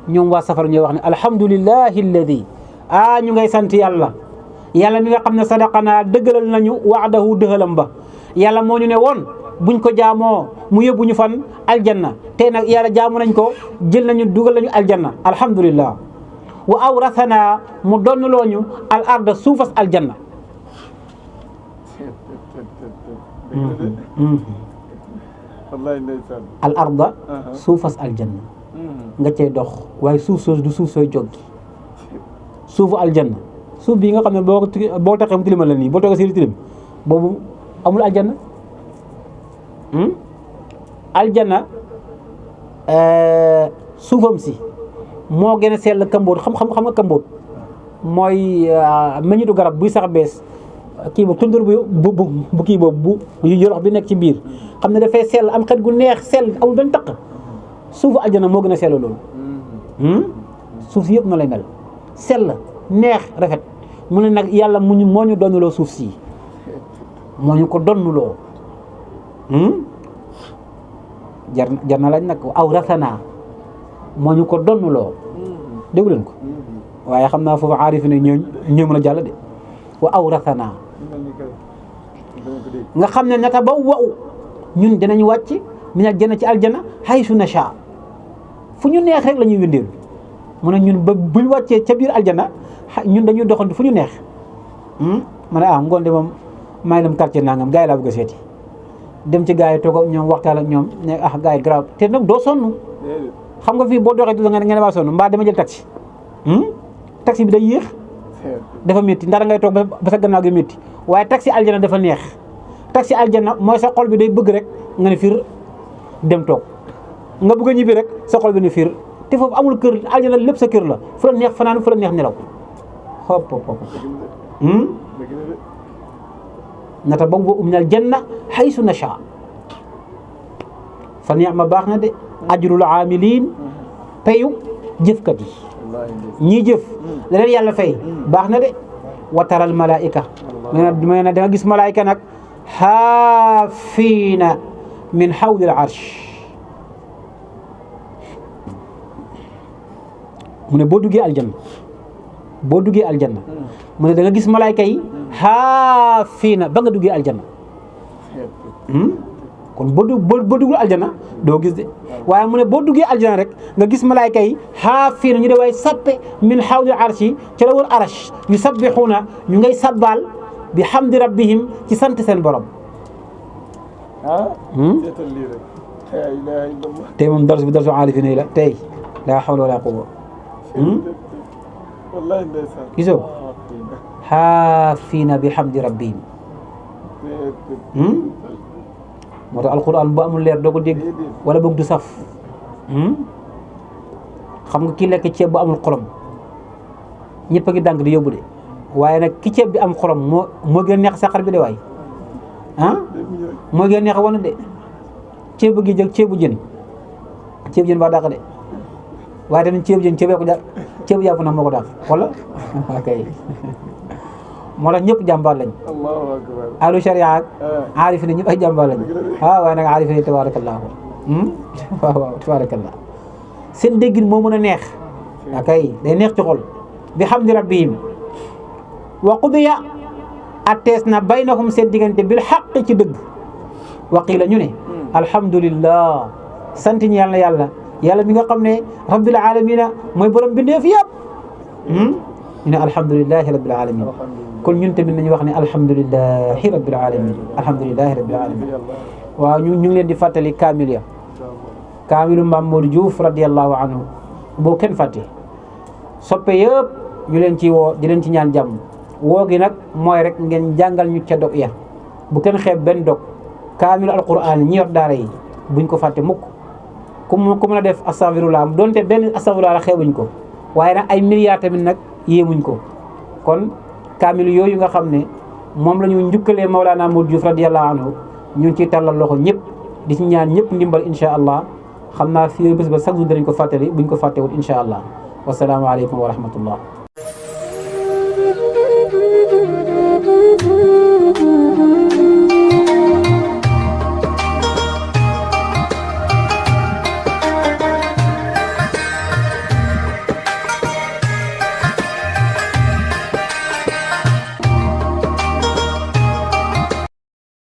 ñoom waa safara ñooy wax ne alhamdulillahi alladi ñu ngay sant yàlla yàlla mi nga xam ne sadaqanaa dëggalal nañu waadahu dëxalam ba yàlla moo ñu ne woon buñ ko jaamoo mu yóbbu ñu fan aljanna tey nag yàlla jaamu nañ ko jël nañu dugal nañu aljanna alhamdulillah wa awrasanaa mu donnuloo ñu al arda suufas aljanna wallaay ndeysaan al arda suufas aljanna nga cay dox waaye suuf soosu du suuf sooy joggi suufu aljanna suuf bii nga xam ne boo taxee mu tilimal la nii boo toogee si tilim boobu amul aljanna aljanna suufam si moo gën a sell kamboot xam nga kamboot mooy meññitu garab buy sax bees kii boobu tundur bu kii boobu bu yorox bi nekk ci biir xam ne dafay sell am xet gu neex sell amul benn taq suufu aljanna moo gën a sell loolu suuf si yëpp na lay mel sell neex rafet mu ne nag yàlla moo ñu donnuloo suuf si moo ñu ko donnuloo jar na lañ nag aw rasanaa moo ñu ko donnuloo déggu leen ko waaye xam naa foofu aarifi ne ñoo mën a jàll de wa aw rasanaa nga xam ne nata ba wa'u ñun dinañ wàcc minal janna ci aljanna haysu nasha fu ñu neex rek la ñuy wëndeelu mu ne ñun ba buñ wàccee ca biir aljanna ñun dañuy doxantu fu ñu neex ma ne ngoon de moom maa ngi dem quartier nangam gars yi laa bëgg a seeti dem ci gars yi toog ak ñoom waxtaan ak ñoom ne gars yi grave te nag doo sonn xam nga fii boo doxee du nga ne waa sonn mbaa dama jël taxi taxi bi day yéex dafa métti ndax da ngay toog ba sa gannaaw gi métti waaye taxi aljanna dafa neex taxi aljanna mooy sa xol bi day bëgg rek nga ne fiir dem toog nga bëgg a ñibbi rek sa xol bi ne fiir te foofu amul kër aljanna lépp sa kër la fu la neex fanaan fu la neex nelaw hop natabawwa'u minal janna haysu nasha fa ni'ma baax na de ajrul aamiliin payu jëfkat yi ñii jëf la leen yàlla fay baax na de wa taral malaa'ika mais nag da nga gis malaa'ika nag xaafiina min hawlil arsh mu ne boo duggee aljanna mu ne da nga gis malaayka yi xaafiina ba nga duggee aljanna kon boo duggul aljanna doo gis de waaye mu ne boo duggee aljanna rek nga gis malaayka yi xaafiina ñu de waaye sappe min xawli arshi ca la wër arash yu sabbixuuna ñu ngay sabbaal bi hamdi rabbihim ci sant seen borom tey moom darsu bi darsu aarifiina la tey laa hawla wala quwwa gisoo xaafiina bi hamdi rabbihim moo tax alquran bu amul leer doo ko dégg wala boog du saf xam nga ki lekk ceeb bu amul xorom ñëpp a ngi dànk di yóbbu de waaye nag ki ceeb bi am xorom moo gën a neex saxar bi de waay moo gën a neex wana de ceebu gi jël ceebu jën ba dàq de waaye tamit ceebu jën ceebee ko dàq ceebu yàpp nag moo ko dàq wala ok moo tax ñëpp jàmbaar lañ ahlu sharia ak aarif ne ñëpp ay jàmbaar lañ waaye nag aarif ne tabarakallah waaw tabarakallah seen déggin moo mën a neex akay day neex ci xol bi hamdi rabbihim wa qudiya attees na baynahum seen diggante bil xaq ci dëgg waqiila ñu ne alhamdulillah sant ñi yàlla mi nga xam ne rabbil alamina mooy borom bindeef yëpp ñu ne alhamdulillahi rabbil alamin kon ñun tamit nañu wax ne alhamdulillahi rabbil alamin alhamdulillahi rabbil alamin waaw ñu ngi leen di fàttali kaamilu Maam Modou Diouf radiyallahu anhu boo kenn fàtte soppe yëpp ñu leen ci woo di leen ci ñaan jàmm woo gi nag mooy rek ngeen jàngal ñu ca dog ya bu kenn xeeb benn dog kaamilu alquran ñi yor daara yi buñ ko fàtte mukk ku mën a def astaghfirullah donte benn astaghfirullah la xeebuñ ko waaye nag ay milliards tamit nag yéemuñ ko kon kaamilu yooyu nga xam ne moom la ñu njukkalee Mawlana Modou Diouf radiyallahu anhu ñu ngi ciy tàllal loxo ñëpp di ci ñaan ñëpp ndimbal insha allah xam naa fii bés ba chaque jour danañ ko fàttali buñ ko fàttewut insha allah wasalaamu aleykum wa rahmatullah